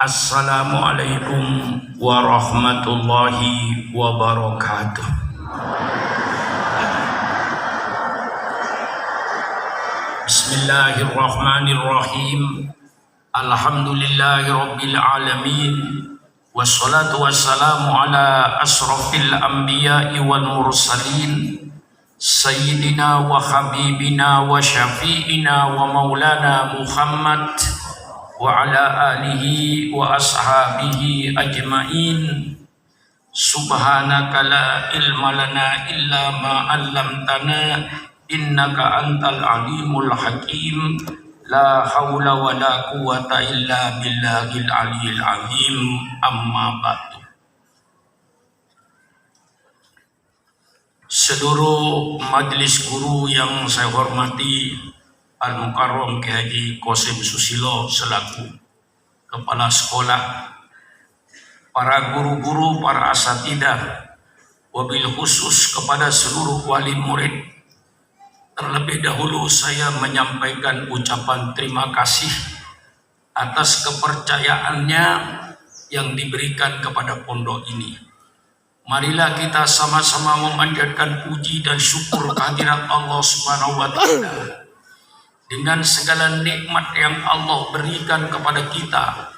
Assalamualaikum warahmatullahi wabarakatuh. Bismillahirrahmanirrahim. Alhamdulillahi rabbil alamin. Wassalatu wassalamu ala asrafil anbiya'i wal mursalin. Sayyidina wa habibina wa syafi'ina wa maulana Muhammad wa ala alihi wa ashabihi ajma'in. Subhanaka la ilma lana illa ma 'allamtana innaka antal alimul hakim. La haula wa la quwata illa billahil aliyil azim. Amma ba'du. Seluruh majelis guru yang saya hormati, Al-Mukarram Kiai Haji Qasim Susilo selaku kepala sekolah, para guru-guru, para asatidah, wabil khusus kepada seluruh wali murid. Terlebih dahulu saya menyampaikan ucapan terima kasih atas kepercayaannya yang diberikan kepada pondok ini. Marilah kita sama-sama memanjatkan puji dan syukur kehadirat Allah Subhanahu wa Ta'ala dengan segala nikmat yang Allah berikan kepada kita,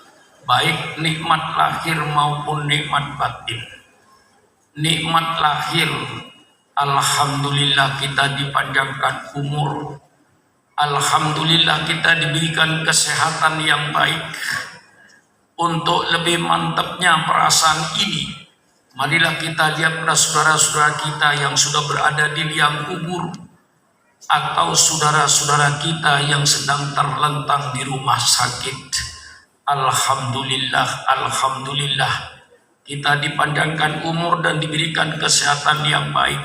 baik nikmat lahir maupun nikmat batin. Nikmat lahir, alhamdulillah kita dipanjangkan umur, alhamdulillah kita diberikan kesehatan yang baik. Untuk lebih mantapnya perasaan ini, marilah kita lihat pada saudara-saudara kita yang sudah berada di liang kubur, atau saudara-saudara kita yang sedang terlentang di rumah sakit. Alhamdulillah, alhamdulillah kita dipanjangkan umur dan diberikan kesehatan yang baik.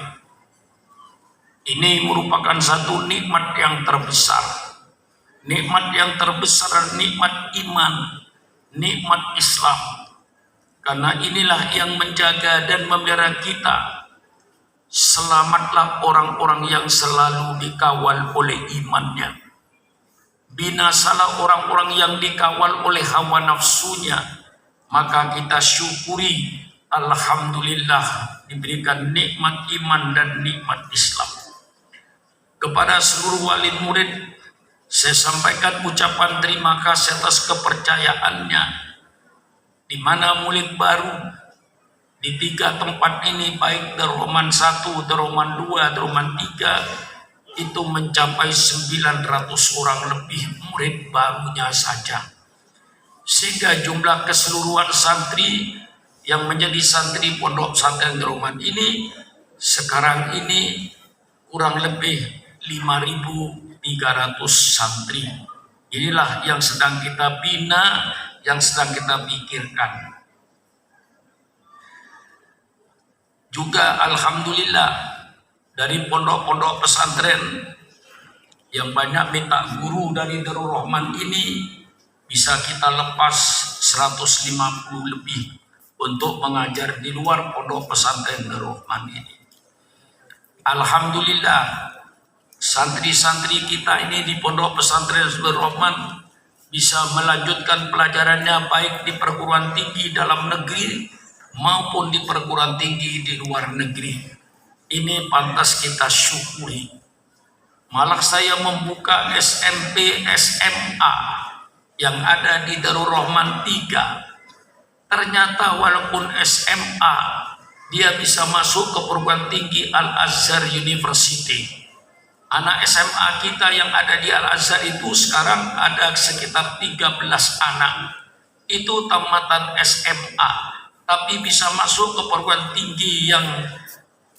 Ini merupakan satu nikmat yang terbesar. Nikmat yang terbesar, nikmat iman, nikmat Islam. Karena inilah yang menjaga dan memelihara kita. Selamatlah orang-orang yang selalu dikawal oleh imannya. Binasalah orang-orang yang dikawal oleh hawa nafsunya. Maka kita syukuri, alhamdulillah diberikan nikmat iman dan nikmat Islam. Kepada seluruh wali murid, saya sampaikan ucapan terima kasih atas kepercayaannya. Di mana murid baru di 3 tempat ini, baik Darul-Rahman 1, Darul-Rahman 2, Darul-Rahman 3, itu mencapai 900 orang lebih murid barunya saja. Sehingga jumlah keseluruhan santri yang menjadi santri pondok pesantren Darul-Rahman ini sekarang ini kurang lebih 5.300 santri. Inilah yang sedang kita bina, yang sedang kita pikirkan. Juga alhamdulillah dari pondok-pondok pesantren yang banyak minta guru dari Darul Rahman ini bisa kita lepas 150 lebih untuk mengajar di luar pondok pesantren Darul Rahman ini. Alhamdulillah santri-santri kita ini di pondok pesantren Darul Rahman bisa melanjutkan pelajarannya baik di perguruan tinggi dalam negeri maupun di perguruan tinggi di luar negeri. Ini pantas kita syukuri. Malah saya membuka SMP SMA yang ada di Darul Rahman 3. Ternyata walaupun SMA dia bisa masuk ke perguruan tinggi Al-Azhar University. Anak SMA kita yang ada di Al-Azhar itu sekarang ada sekitar 13 anak. Itu tamatan SMA. Tapi bisa masuk ke perguruan tinggi yang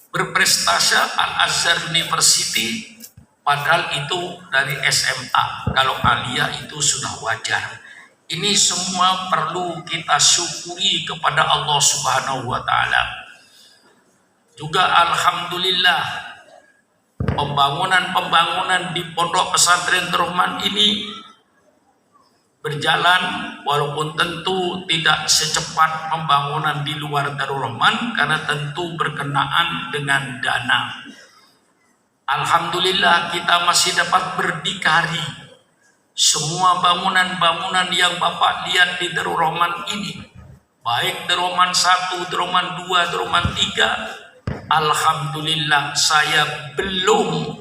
berprestasi Al-Azhar University, padahal itu dari SMA. Kalau aliyah itu sudah wajar. Ini semua perlu kita syukuri kepada Allah Subhanahu wa Ta'ala. Juga alhamdulillah pembangunan di pondok pesantren Darul Rahman ini berjalan, walaupun tentu tidak secepat pembangunan di luar Darul Rahman karena tentu berkenaan dengan dana. Alhamdulillah kita masih dapat berdikari Semua bangunan-bangunan yang Bapak lihat di Darul Rahman ini, baik Darul Rahman 1, Darul Rahman 2, Darul Rahman 3, alhamdulillah saya belum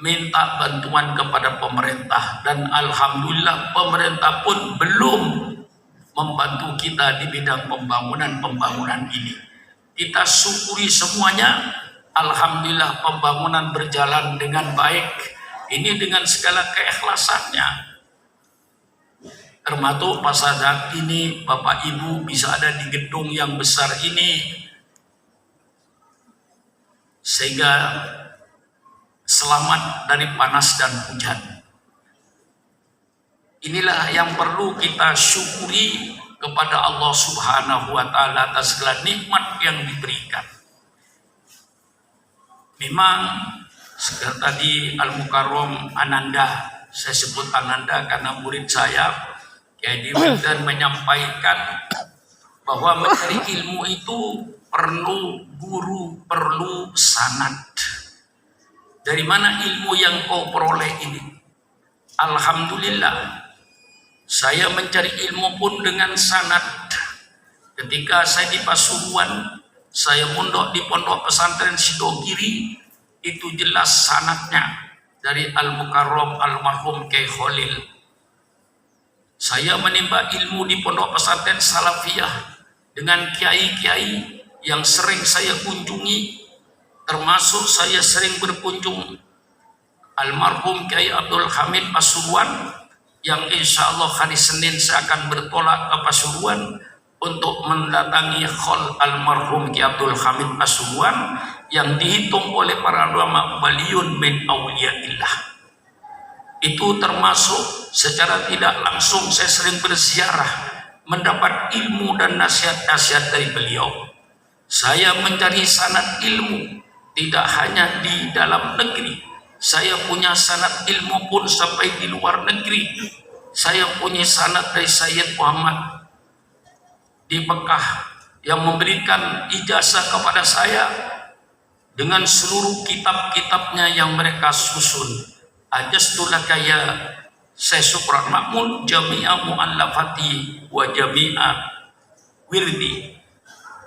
minta bantuan kepada pemerintah, dan alhamdulillah pemerintah pun belum membantu kita di bidang pembangunan ini. Kita syukuri semuanya, alhamdulillah pembangunan berjalan dengan baik. Ini dengan segala keikhlasannya. Termasuk pas saat ini Bapak Ibu bisa ada di gedung yang besar ini, sehingga selamat dari panas dan hujan. Inilah yang perlu kita syukuri kepada Allah Subhanahu wa Ta'ala atas segala nikmat yang diberikan. Memang sekarang tadi Al-Mukarram Ananda, saya sebut Ananda karena murid saya Kiai dan menyampaikan bahwa mencari ilmu itu perlu guru, perlu sanad. Dari mana ilmu yang kau peroleh ini? Alhamdulillah, saya mencari ilmu pun dengan sanad. Ketika saya di Pasuruan, saya mondok di Pondok Pesantren Sidogiri, itu jelas sanadnya dari Al-Mukarram almarhum Kiai Khalil. Saya menimba ilmu di Pondok Pesantren Salafiyah dengan kiai-kiai yang sering saya kunjungi, termasuk saya sering berkunjung almarhum Kiai Abdul Hamid Pasuruan, yang insya Allah hari Senin saya akan bertolak ke Pasuruan untuk mendatangi khol almarhum Kiai Abdul Hamid Pasuruan yang dihitung oleh para ulama waliyun min awliyaillah. Itu termasuk secara tidak langsung saya sering berziarah mendapat ilmu dan nasihat-nasihat dari beliau. Saya mencari sanad ilmu tidak hanya di dalam negeri, saya punya sanad ilmu pun sampai di luar negeri. Saya punya sanad dari Sayyid Muhammad di Mekah yang memberikan ijazah kepada saya dengan seluruh kitab-kitabnya yang mereka susun. Ajastulaka ya Syekh Supran Makmun jami'a mu'allafati wa jami'a wirdi.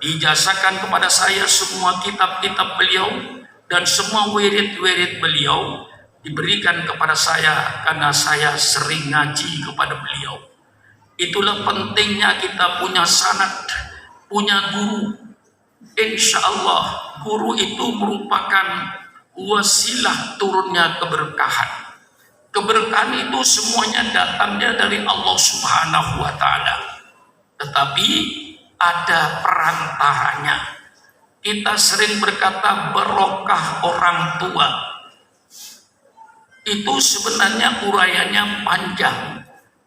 Diijazahkan kepada saya semua kitab-kitab beliau dan semua wirid-wirid beliau diberikan kepada saya karena saya sering ngaji kepada beliau. Itulah pentingnya kita punya sanad, punya guru. Insya Allah guru itu merupakan wasilah turunnya keberkahan. Keberkahan itu semuanya datangnya dari Allah Subhanahu wa Ta'ala. Tetapi ada perantaranya. Kita sering berkata barokah orang tua. Itu sebenarnya uraiannya panjang.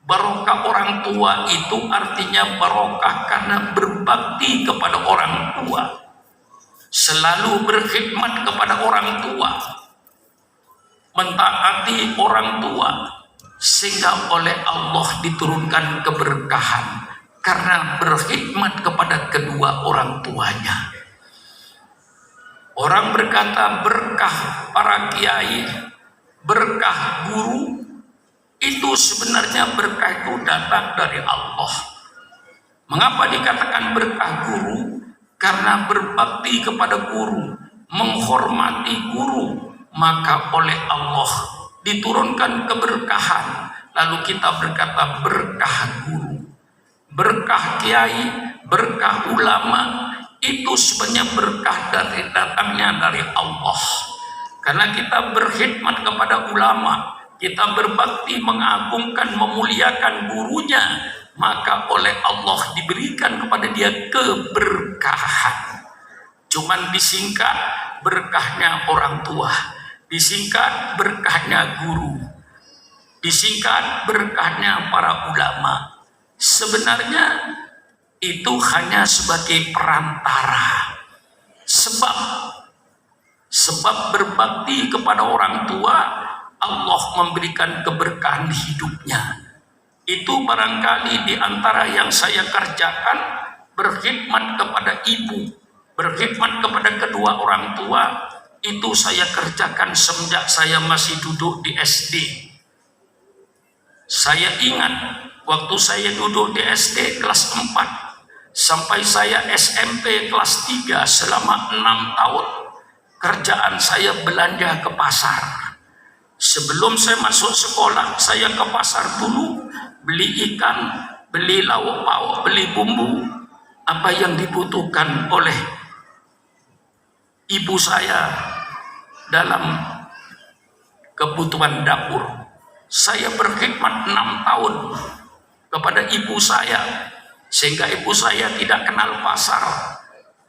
Barokah orang tua itu artinya barokah karena berbakti kepada orang tua, selalu berkhidmat kepada orang tua, mentaati orang tua, sehingga oleh Allah diturunkan keberkahan karena berkhidmat kepada kedua orang tuanya. Orang berkata berkah para kiai, berkah guru, itu sebenarnya berkah itu datang dari Allah. Mengapa dikatakan berkah guru? Karena berbakti kepada guru, menghormati guru, maka oleh Allah diturunkan keberkahan. Lalu kita berkata berkah guru, berkah kiai, berkah ulama, itu sebenarnya berkah dari datangnya dari Allah. Karena kita berkhidmat kepada ulama, kita berbakti, mengagungkan, memuliakan gurunya, maka oleh Allah diberikan kepada dia keberkahan. Cuman disingkat berkahnya orang tua, disingkat berkahnya guru, disingkat berkahnya para ulama. Sebenarnya itu hanya sebagai perantara. Sebab berbakti kepada orang tua, Allah memberikan keberkahan di hidupnya. Itu barangkali di antara yang saya kerjakan, berkhidmat kepada ibu, berkhidmat kepada kedua orang tua, itu saya kerjakan semenjak saya masih duduk di SD. Saya ingat waktu saya duduk di SD kelas 4 sampai saya SMP kelas 3 selama 6 tahun, kerjaan saya belanja ke pasar. Sebelum saya masuk sekolah, saya ke pasar dulu, beli ikan, beli lauk pauk, beli bumbu, apa yang dibutuhkan oleh ibu saya dalam kebutuhan dapur. Saya berkhidmat 6 tahun kepada ibu saya, sehingga ibu saya tidak kenal pasar,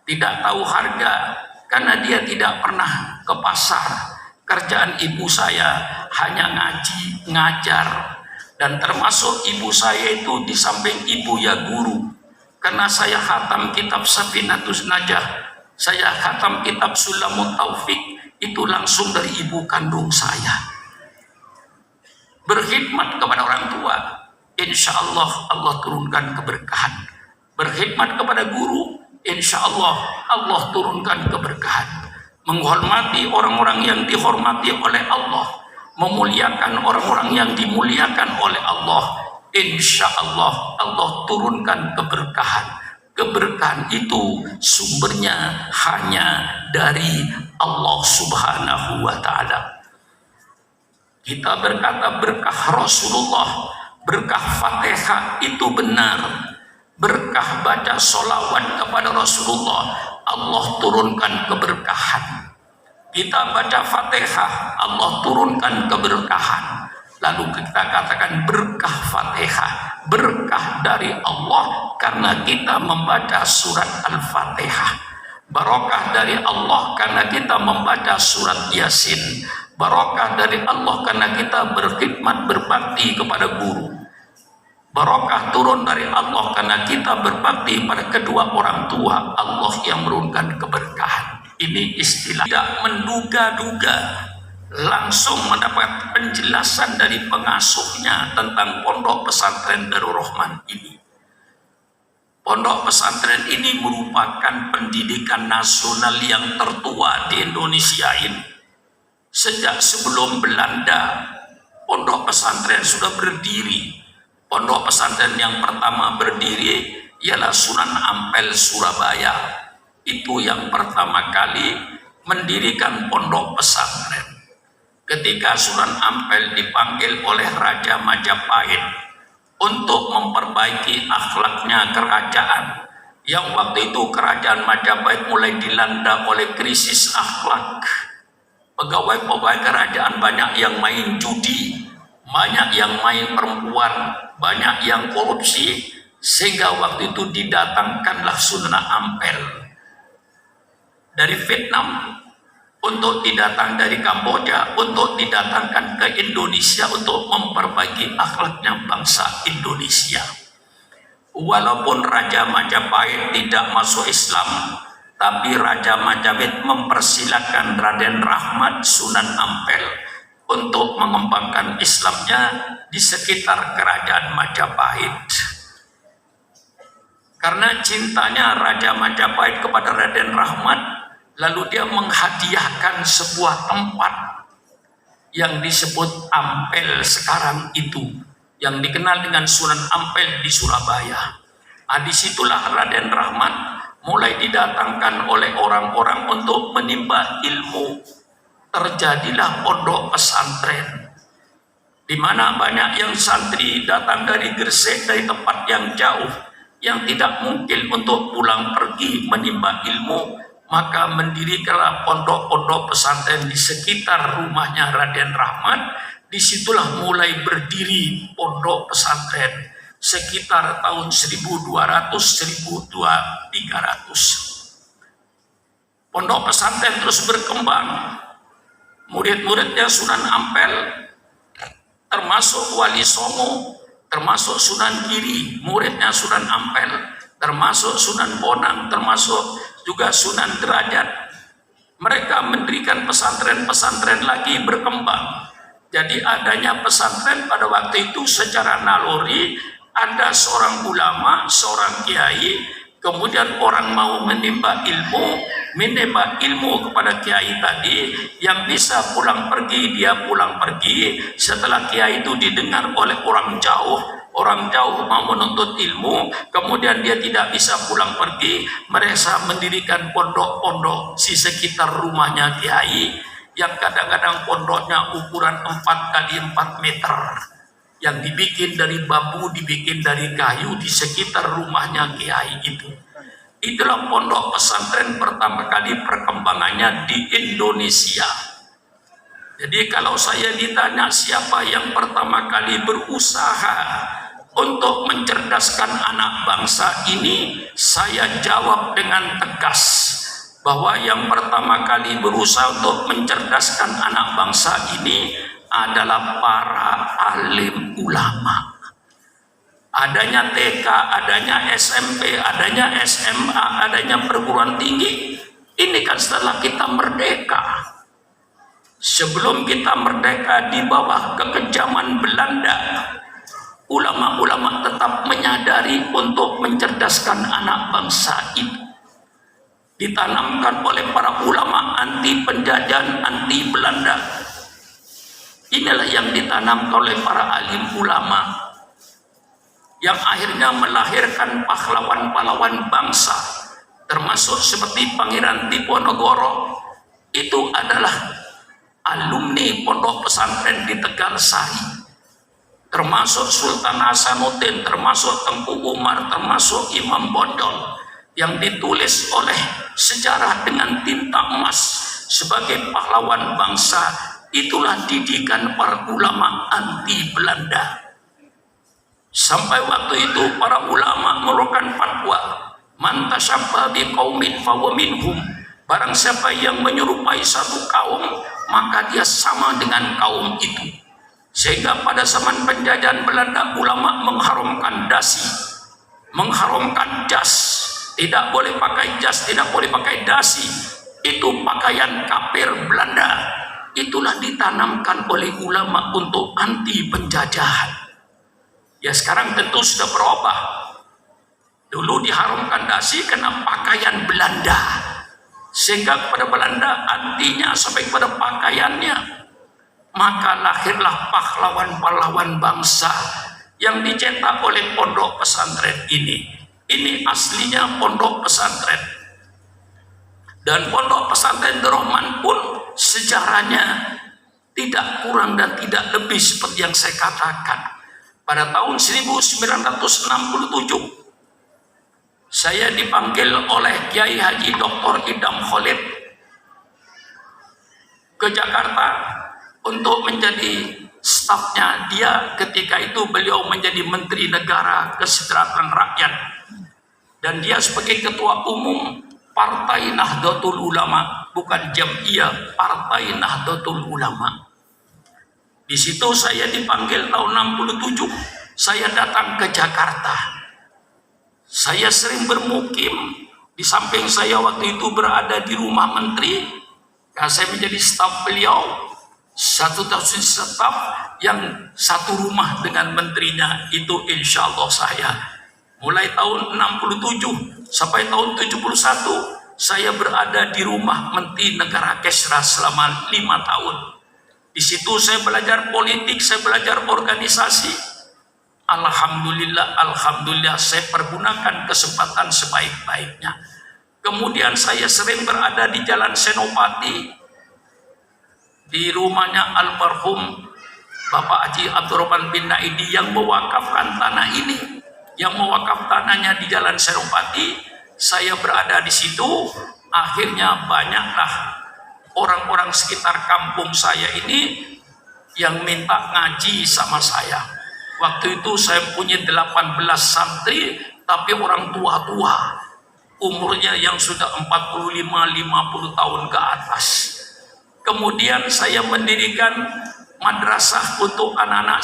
tidak tahu harga, karena dia tidak pernah ke pasar. Kerjaan ibu saya hanya ngaji, ngajar, dan termasuk ibu saya itu di samping ibu ya guru. Karena saya khatam kitab Safinatus Najah, saya khatam kitab Sulamut Taufik, itu langsung dari ibu kandung saya. Berkhidmat kepada orang tua, insya Allah Allah turunkan keberkahan. Berkhidmat kepada guru, insya Allah Allah turunkan keberkahan. Menghormati orang-orang yang dihormati oleh Allah, memuliakan orang-orang yang dimuliakan oleh Allah, insya Allah Allah turunkan keberkahan. Keberkahan itu sumbernya hanya dari Allah Subhanahu wa Ta'ala. Kita berkata berkah Rasulullah, berkah Fatihah itu benar. Berkah baca sholawat kepada Rasulullah, Allah turunkan keberkahan. Kita baca Fatihah, Allah turunkan keberkahan. Lalu kita katakan berkah Fatihah, berkah dari Allah karena kita membaca surat Al-Fatihah. Barokah dari Allah karena kita membaca surat Yasin. Barokah dari Allah karena kita berkhidmat berbakti kepada guru. Barokah turun dari Allah karena kita berbakti pada kedua orang tua. Allah yang menurunkan keberkahan. Ini istilah tidak menduga-duga, langsung mendapat penjelasan dari pengasuhnya tentang pondok pesantren Darul Rahman ini. Pondok pesantren ini merupakan pendidikan nasional yang tertua di Indonesia ini. Sejak sebelum Belanda, pondok pesantren sudah berdiri. Pondok pesantren yang pertama berdiri ialah Sunan Ampel Surabaya. Itu yang pertama kali mendirikan pondok pesantren. Ketika Sunan Ampel dipanggil oleh Raja Majapahit untuk memperbaiki akhlaknya kerajaan, yang waktu itu kerajaan Majapahit mulai dilanda oleh krisis akhlak. Pegawai-pegawai kerajaan banyak yang main judi, banyak yang main perempuan, banyak yang korupsi, sehingga waktu itu didatangkanlah Sunan Ampel dari Vietnam untuk didatang dari Kamboja, untuk didatangkan ke Indonesia untuk memperbaiki akhlaknya bangsa Indonesia. Walaupun Raja Majapahit tidak masuk Islam, tapi Raja Majapahit mempersilahkan Raden Rahmat Sunan Ampel untuk mengembangkan Islamnya di sekitar kerajaan Majapahit. Karena cintanya Raja Majapahit kepada Raden Rahmat, lalu dia menghadiahkan sebuah tempat yang disebut Ampel sekarang itu, yang dikenal dengan Sunan Ampel di Surabaya. Disitulah Raden Rahmat mulai didatangkan oleh orang-orang untuk menimba ilmu. Terjadilah pondok pesantren, di mana banyak yang santri datang dari Gresik, dari tempat yang jauh, yang tidak mungkin untuk pulang pergi menimba ilmu, maka mendirikanlah pondok-pondok pesantren di sekitar rumahnya Raden Rahmat. Disitulah mulai berdiri pondok pesantren sekitar tahun 1200-1300. Pondok pesantren terus berkembang. Murid-muridnya Sunan Ampel, termasuk Wali Songo, termasuk Sunan Giri, muridnya Sunan Ampel, termasuk Sunan Bonang, termasuk juga Sunan Derajat. Mereka mendirikan pesantren-pesantren lagi berkembang. Jadi adanya pesantren pada waktu itu secara naluri, ada seorang ulama, seorang kiai, kemudian orang mau menimba ilmu, menimba ilmu kepada kiai tadi, yang bisa pulang pergi dia pulang pergi. Setelah kiai itu didengar oleh orang jauh mau menuntut ilmu, kemudian dia tidak bisa pulang pergi, mereka mendirikan pondok-pondok di sekitar rumahnya kiai, yang kadang-kadang pondoknya ukuran 4 kali 4 meter, yang dibikin dari bambu, dibikin dari kayu di sekitar rumahnya kiai itu. Itulah pondok pesantren pertama kali perkembangannya di Indonesia. Jadi kalau saya ditanya siapa yang pertama kali berusaha untuk mencerdaskan anak bangsa ini, saya jawab dengan tegas bahwa yang pertama kali berusaha untuk mencerdaskan anak bangsa ini adalah para alim ulama. Adanya TK, adanya SMP, adanya SMA, adanya perguruan tinggi, ini kan setelah kita merdeka. Sebelum kita merdeka di bawah kekejaman Belanda, ulama-ulama tetap menyadari untuk mencerdaskan anak bangsa ini. Ditanamkan oleh para ulama anti penjajahan, anti Belanda. Inilah yang ditanamkan oleh para alim ulama, yang akhirnya melahirkan pahlawan-pahlawan bangsa, termasuk seperti Pangeran Diponegoro. Itu adalah alumni pondok pesantren di Tegalsari, termasuk Sultan Hasanuddin, termasuk Tengku Umar, termasuk Imam Bondol, yang ditulis oleh sejarah dengan tinta emas sebagai pahlawan bangsa. Itulah didikan para ulama anti Belanda. Sampai waktu itu para ulama mengeluarkan fatwa, man tasyabbaha biqaumin fahuwa minhum. Barang siapa yang menyerupai satu kaum, maka dia sama dengan kaum itu. Sehingga pada zaman penjajahan Belanda, ulama mengharamkan dasi, mengharamkan jas. Tidak boleh pakai jas, tidak boleh pakai dasi. Itu pakaian kafir Belanda. Itulah ditanamkan oleh ulama untuk anti penjajahan. Ya sekarang tentu sudah berubah. Dulu diharamkan dasi karena pakaian Belanda, sehingga kepada Belanda antinya sampai kepada pakaiannya. Maka lahirlah pahlawan-pahlawan bangsa yang dicetak oleh pondok pesantren ini. Ini aslinya pondok pesantren. Dan pondok pesantren Rahman pun sejarahnya tidak kurang dan tidak lebih seperti yang saya katakan. Pada tahun 1967 saya dipanggil oleh Kiai Haji Dr. Idam Khalid ke Jakarta untuk menjadi stafnya dia. Ketika itu beliau menjadi Menteri Negara Kesejahteraan Rakyat, dan dia sebagai Ketua Umum Partai Nahdlatul Ulama, bukan Jam'iyah, Partai Nahdlatul Ulama. Di situ saya dipanggil tahun 67, saya datang ke Jakarta. Saya sering bermukim, di samping saya waktu itu berada di rumah menteri, ya saya menjadi staf beliau, satu staf yang satu rumah dengan menterinya, itu insya Allah saya. Mulai tahun 67 sampai tahun 71, saya berada di rumah Menteri Negara Kesra selama 5 tahun. Di situ saya belajar politik, saya belajar organisasi. Alhamdulillah saya pergunakan kesempatan sebaik-baiknya. Kemudian saya sering berada di Jalan Senopati, di rumahnya almarhum Bapak Haji Abdurrahman bin Naidi yang mewakafkan tanah ini, yang mewakaf tanahnya di Jalan Senopati. Saya berada di situ, akhirnya banyaklah orang-orang sekitar kampung saya ini yang minta ngaji sama saya. Waktu itu saya punya 18 santri, tapi orang tua-tua, umurnya yang sudah 45-50 tahun ke atas. Kemudian saya mendirikan madrasah untuk anak-anak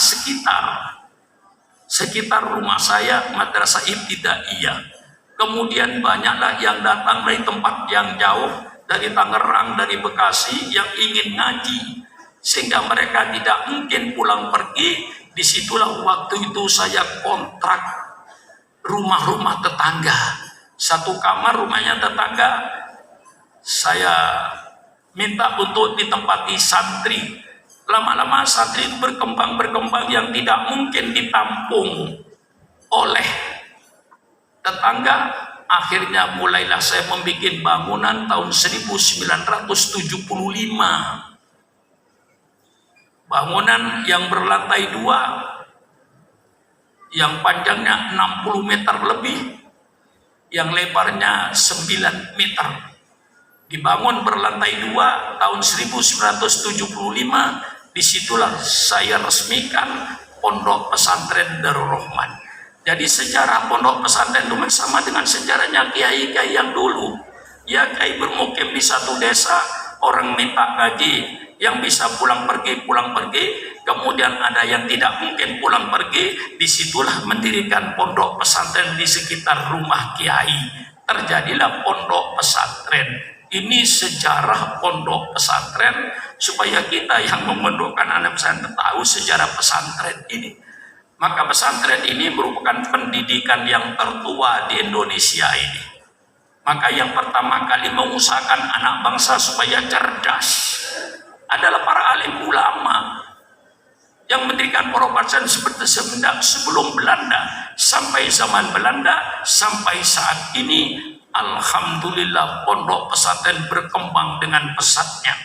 sekitar rumah saya, madrasah ibtidaiyah. Kemudian banyaklah yang datang dari tempat yang jauh, dari Tangerang, dari Bekasi, yang ingin ngaji, sehingga mereka tidak mungkin pulang pergi. Disitulah waktu itu saya kontrak rumah-rumah tetangga. Satu kamar rumahnya tetangga, saya minta untuk ditempati santri. Lama-lama santri itu berkembang yang tidak mungkin ditampung oleh tetangga. Akhirnya mulailah saya membuat bangunan tahun 1975. Bangunan yang berlantai 2, yang panjangnya 60 meter lebih, yang lebarnya 9 meter. Dibangun berlantai 2 tahun 1975. Disitulah saya resmikan Pondok Pesantren Darul Rahman. Jadi sejarah pondok pesantren itu sama dengan sejarahnya kiai-kiai yang dulu. Ya, kiai bermukim di satu desa, orang minta gaji, yang bisa pulang pergi. Kemudian ada yang tidak mungkin pulang pergi, disitulah mendirikan pondok pesantren di sekitar rumah kiai. Terjadilah pondok pesantren. Ini sejarah pondok pesantren, supaya kita yang memondokkan anak pesantren tahu sejarah pesantren ini. Maka pesantren ini merupakan pendidikan yang tertua di Indonesia ini. Maka yang pertama kali mengusahakan anak bangsa supaya cerdas adalah para alim ulama yang mendirikan pondok pesantren seperti sebelum Belanda, sampai zaman Belanda, sampai saat ini. Alhamdulillah pondok pesantren berkembang dengan pesatnya.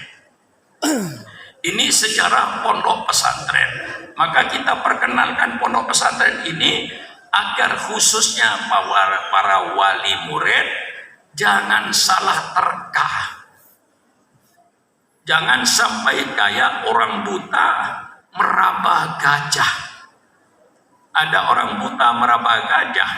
Ini sejarah pondok pesantren. Maka kita perkenalkan pondok pesantren ini agar khususnya para wali murid jangan salah terka. Jangan sampai kayak orang buta meraba gajah. Ada orang buta meraba gajah,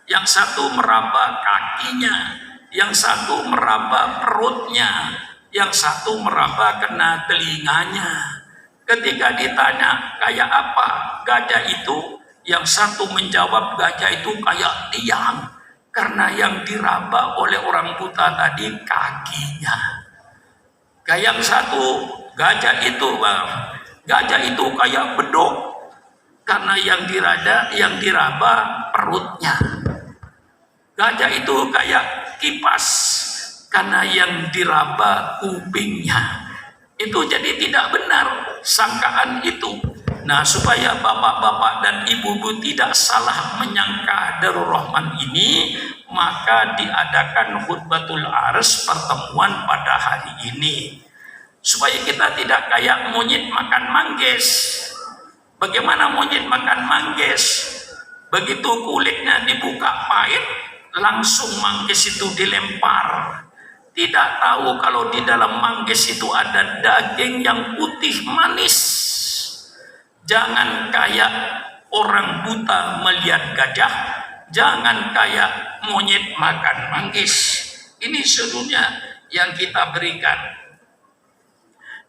yang satu meraba kakinya, yang satu meraba perutnya, yang satu meraba kena telinganya. Ketika ditanya kayak apa gajah itu, yang satu menjawab gajah itu kayak tiang, karena yang diraba oleh orang buta tadi kakinya. Kayak yang satu gajah itu kayak beduk, karena yang diraba perutnya. Gajah itu kayak kipas, karena yang diraba kupingnya. Itu jadi tidak benar sangkaan itu. Nah, supaya bapak-bapak dan ibu-ibu tidak salah menyangka Darul Rahman ini, maka diadakan khutbatul ars, pertemuan pada hari ini, supaya kita tidak kayak monyet makan manggis. Bagaimana monyet makan manggis? Begitu kulitnya dibuka pahit, langsung manggis itu dilempar. Tidak tahu kalau di dalam manggis itu ada daging yang putih manis. Jangan kayak orang buta melihat gajah, jangan kayak monyet makan manggis. Ini seluruhnya yang kita berikan.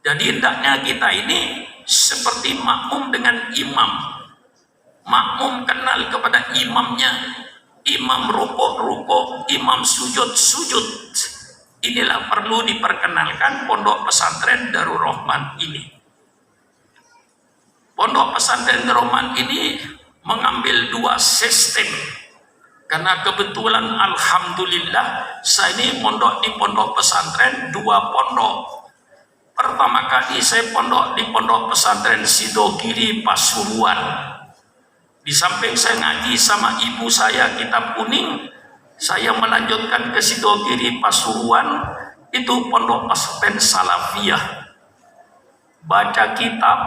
Jadi hendaknya kita ini seperti makmum dengan imam. Makmum kenal kepada imamnya, imam rukuk, imam sujud. Inilah perlu diperkenalkan pondok pesantren Darul Rahman ini. Pondok pesantren Darul Rahman ini mengambil 2 sistem. Karena kebetulan alhamdulillah saya ini mondok di pondok pesantren 2 pondok. Pertama kali saya pondok di pondok pesantren Sidogiri Pasuruan. Di samping saya ngaji sama ibu saya kitab kuning, saya melanjutkan ke Sidogiri Pasuruan, itu pondok pesantren Salafiyah. Baca kitab,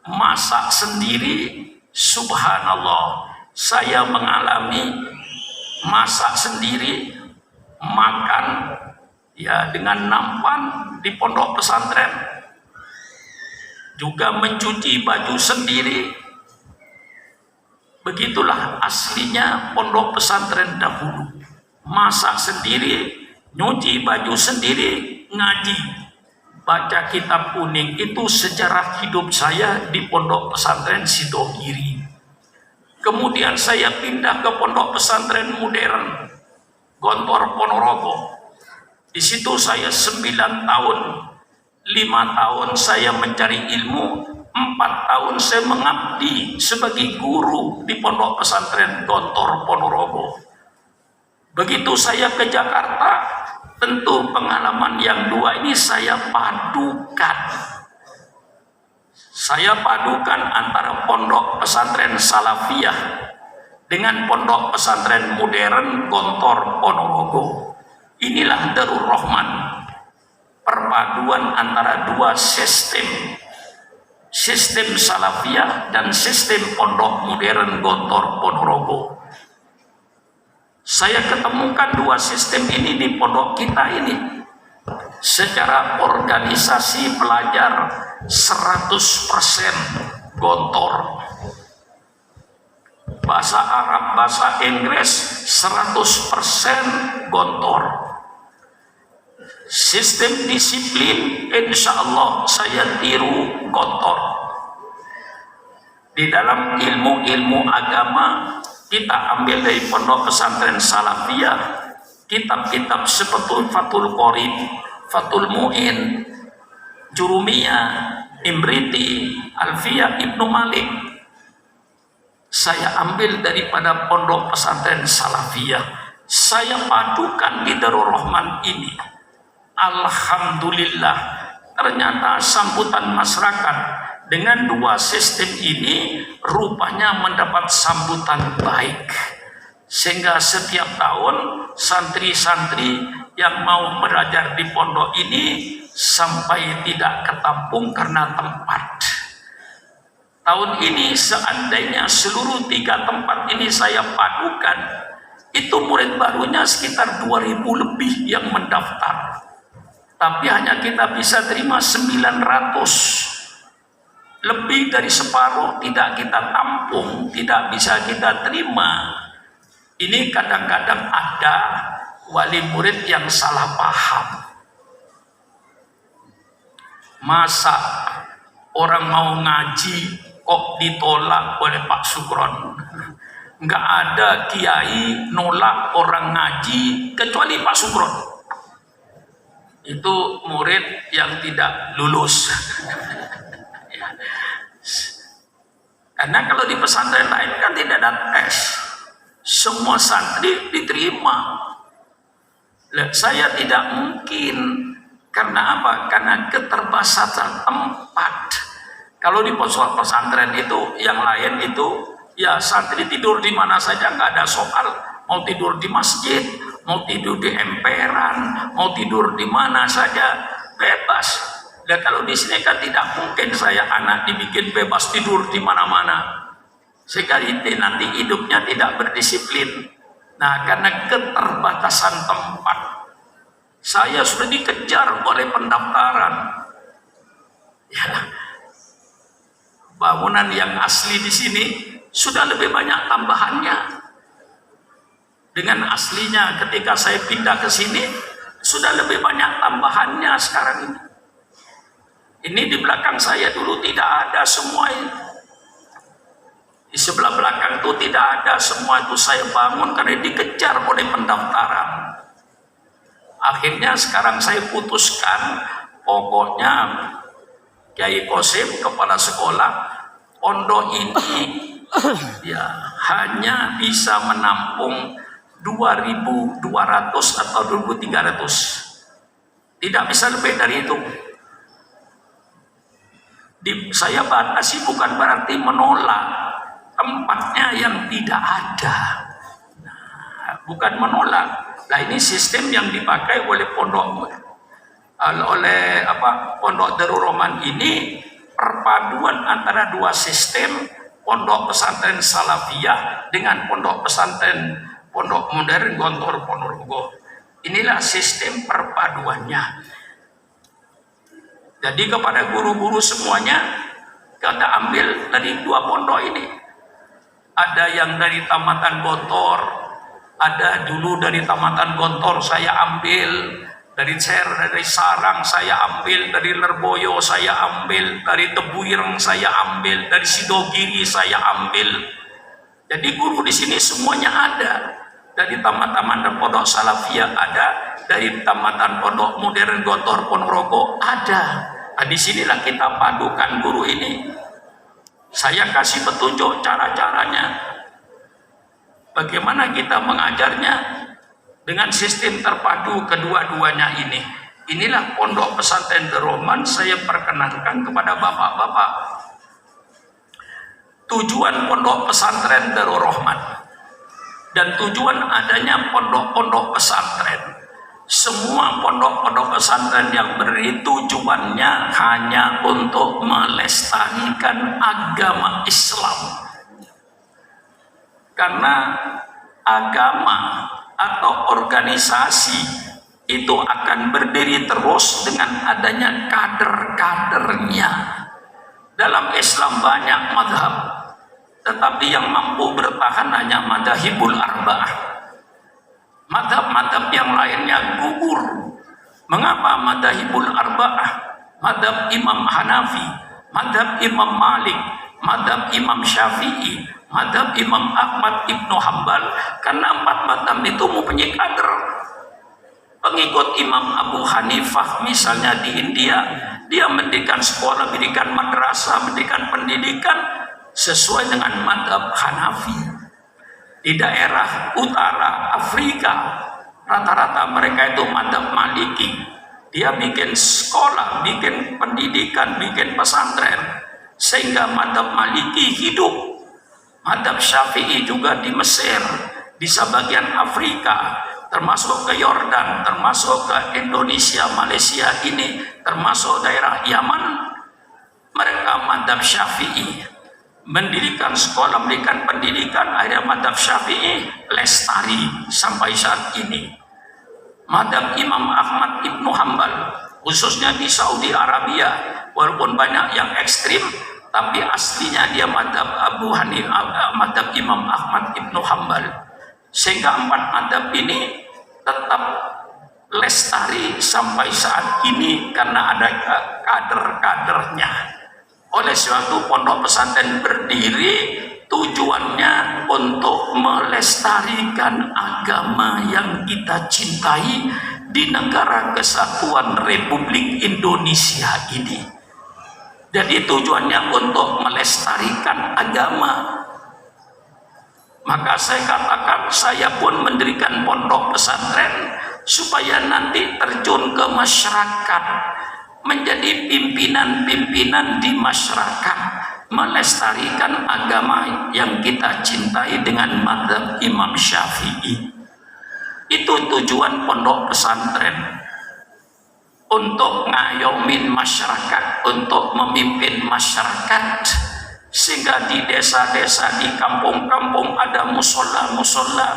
masak sendiri, subhanallah. Saya mengalami masak sendiri, makan ya dengan nampan di pondok pesantren. Juga mencuci baju sendiri. Begitulah aslinya pondok pesantren dahulu. Masak sendiri, nyuci baju sendiri, ngaji, baca kitab kuning. Itu sejarah hidup saya di pondok pesantren Sidogiri. Kemudian saya pindah ke pondok pesantren modern Gontor Ponorogo. Di situ saya 9 tahun. 5 tahun saya mencari ilmu, 4 tahun saya mengabdi sebagai guru di pondok pesantren Gontor Ponorogo. Begitu saya ke Jakarta, Tentu pengalaman yang dua ini saya padukan. Saya padukan antara pondok pesantren Salafiyah dengan pondok pesantren modern Gontor Ponorogo. Inilah Darul Rahman, perpaduan antara dua sistem Salafiyah dan sistem pondok modern Gontor Ponorogo. Saya ketemukan dua sistem ini di pondok kita ini. Secara organisasi pelajar 100% Gontor, bahasa Arab, bahasa Inggris 100% Gontor. Sistem disiplin insya Allah saya tiru Gontor. Di dalam ilmu-ilmu agama kita ambil dari pondok pesantren Salafiyah, kitab-kitab seperti Fathul Qorib, Fathul Mu'in, Jurumiyah, Imriti, Alfiyah Ibnu Malik. Saya ambil daripada pondok pesantren Salafiyah. Saya padukan di Darul Rahman ini. Alhamdulillah, ternyata sambutan masyarakat dengan dua sistem ini rupanya mendapat sambutan baik. Sehingga setiap tahun santri-santri yang mau belajar di pondok ini sampai tidak ketampung karena tempat. Tahun ini seandainya seluruh 3 tempat ini saya padukan, itu murid barunya sekitar 2000 lebih yang mendaftar. Tapi hanya kita bisa terima 900. Lebih dari separuh tidak kita tampung, tidak bisa kita terima. Ini kadang-kadang ada wali murid yang salah paham. Masa orang mau ngaji kok ditolak oleh Pak Sukron? Nggak ada kiai nolak orang ngaji kecuali Pak Sukron. Itu murid yang tidak lulus. Karena kalau di pesantren lain kan tidak ada tes, semua santri diterima. Saya tidak mungkin, karena apa? Karena keterbatasan tempat. Kalau di pesantren itu yang lain itu ya santri tidur di mana saja, nggak ada soal. Mau tidur di masjid, mau tidur di emperan, mau tidur di mana saja, bebas. Dan kalau di sini kan tidak mungkin saya anak dibikin bebas tidur di mana-mana. Sekali nanti hidupnya tidak berdisiplin. Nah, karena keterbatasan tempat, saya sudah dikejar oleh pendaftaran. Ya, bangunan yang asli di sini sudah lebih banyak tambahannya. Dengan aslinya ketika saya pindah ke sini sudah lebih banyak tambahannya sekarang ini. Ini di belakang saya dulu tidak ada semua ini. Di sebelah belakang itu tidak ada semua, itu saya bangun karena dikejar oleh pendaftaran. Akhirnya sekarang saya putuskan, pokoknya Kiai Kosim kepala sekolah, pondok ini ya hanya bisa menampung 2.200 atau 2.300. Tidak bisa lebih dari itu. Saya batasi bukan berarti menolak tempatnya yang tidak ada. Nah, bukan menolak. Nah, ini sistem yang dipakai oleh pondok Darul Rahman ini, perpaduan antara dua sistem, pondok pesantren Salafiyah dengan pondok pesantren pondok modern Gontor Ponorogo. Inilah sistem perpaduannya. Jadi kepada guru-guru semuanya, kita ambil dari dua pondok ini. Ada yang dari Tamatan Gontor, ada dulu dari Tamatan Gontor saya ambil, dari Sarang saya ambil, dari Lerboyo saya ambil, dari Tebuireng saya ambil, dari Sidogiri saya ambil. Jadi guru di sini semuanya ada. Dari Tamatan dan Pondok Salafiyah ada, dari Tamatan Pondok Modern Gontor Ponorogo ada. Nah, disinilah kita padukan guru ini. Saya kasih petunjuk cara-caranya. Bagaimana kita mengajarnya. dengan sistem terpadu kedua-duanya ini. Inilah Pondok Pesantren Darul Rahman saya perkenalkan kepada bapak-bapak. Tujuan Pondok Pesantren Darul Rahman dan tujuan adanya pondok-pondok pesantren. Semua pondok-pondok pesantren yang beri tujuannya hanya untuk melestarikan agama Islam. Karena agama atau organisasi itu akan berdiri terus dengan adanya kader-kadernya. Dalam Islam banyak madhab, tetapi yang mampu bertahan hanya madhahibul arba'ah. Madhab-madhab yang lainnya gugur. Mengapa madhahibul arba'ah? Madhab Imam Hanafi, madhab Imam Malik, madhab Imam Syafi'i, madhab Imam Ahmad Ibnu Hambal. Karena empat madhab itu mempunyai kader. Pengikut Imam Abu Hanifah misalnya di India, dia mendirikan sekolah, mendirikan madrasah, mendirikan pendidikan sesuai dengan madhab Hanafi. Di daerah utara Afrika, rata-rata mereka itu madhab Maliki. Dia bikin sekolah, bikin pendidikan, bikin pesantren, sehingga madhab Maliki hidup. Madhab Syafi'i juga di Mesir, di sebagian Afrika, termasuk ke Yordan, termasuk ke Indonesia, Malaysia ini, termasuk daerah Yaman. Mereka madhab Syafi'i, mendirikan sekolah, mendirikan pendidikan. Akhirnya madhab Syafi'i lestari sampai saat ini. Madhab Imam Ahmad Ibnu Hambal, khususnya di Saudi Arabia, walaupun banyak yang ekstrim, tapi aslinya dia madhab Abu Hanifah, madhab Imam Ahmad Ibnu Hambal. Sehingga empat madhab ini tetap lestari sampai saat ini karena ada kader-kadernya. Oleh sebab itu pondok pesantren berdiri tujuannya untuk melestarikan agama yang kita cintai di negara kesatuan Republik Indonesia ini. Jadi tujuannya untuk melestarikan agama. Maka saya katakan, saya pun mendirikan pondok pesantren supaya nanti terjun ke masyarakat, menjadi pimpinan-pimpinan di masyarakat, melestarikan agama yang kita cintai dengan mazhab Imam Syafi'i. Itu tujuan pondok pesantren, untuk ngayomin masyarakat, untuk memimpin masyarakat, sehingga di desa-desa, di kampung-kampung ada musola-musola,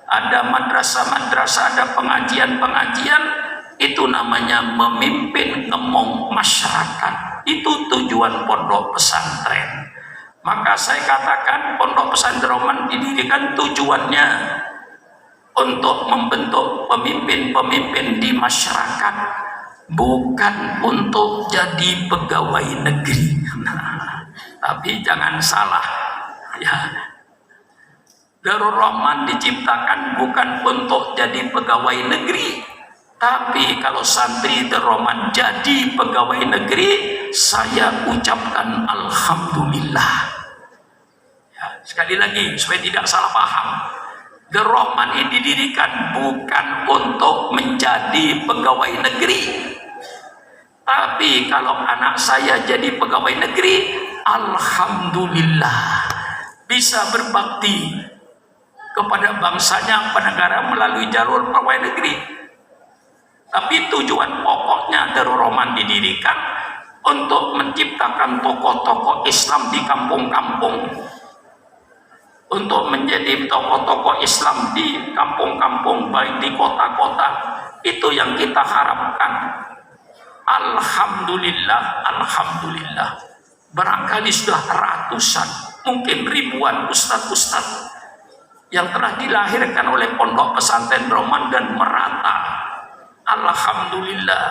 ada madrasah-madrasah, ada pengajian-pengajian. Itu namanya memimpin ngemong masyarakat. Itu tujuan pondok pesantren. Maka saya katakan pondok pesantren Rahman didirikan tujuannya untuk membentuk pemimpin-pemimpin di masyarakat, bukan untuk jadi pegawai negeri. Tapi jangan salah, ya. Darul Rahman diciptakan bukan untuk jadi pegawai negeri. Tapi kalau santri Darul Rahman jadi pegawai negeri, saya ucapkan alhamdulillah. Ya, sekali lagi supaya tidak salah paham. Darul Rahman ini didirikan bukan untuk menjadi pegawai negeri. Tapi kalau anak saya jadi pegawai negeri, alhamdulillah, bisa berbakti kepada bangsanya, pada negara melalui jalur pegawai negeri. Tapi tujuan pokoknya Darul Rahman didirikan untuk menciptakan tokoh-tokoh Islam di kampung-kampung, untuk menjadi tokoh-tokoh Islam di kampung-kampung, baik di kota-kota. Itu yang kita harapkan. Alhamdulillah, alhamdulillah. Barangkali sudah ratusan, mungkin ribuan ustadz-ustadz yang telah dilahirkan oleh pondok pesantren Rahman dan merata. Alhamdulillah.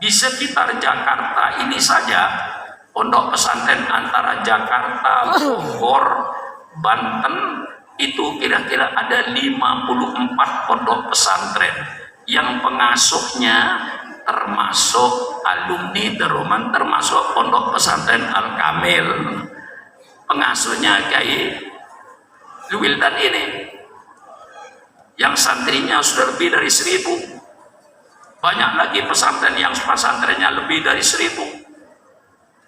Di sekitar Jakarta ini saja, pondok pesantren antara Jakarta, Bogor, Banten, itu kira-kira ada 54 pondok pesantren yang pengasuhnya termasuk alumni Darul Rahman, termasuk pondok pesantren Al-Kamil. Pengasuhnya Kiai Wildan ini yang santrinya sudah lebih dari 1.000. Banyak lagi pesantren yang pesantrennya lebih dari 1.000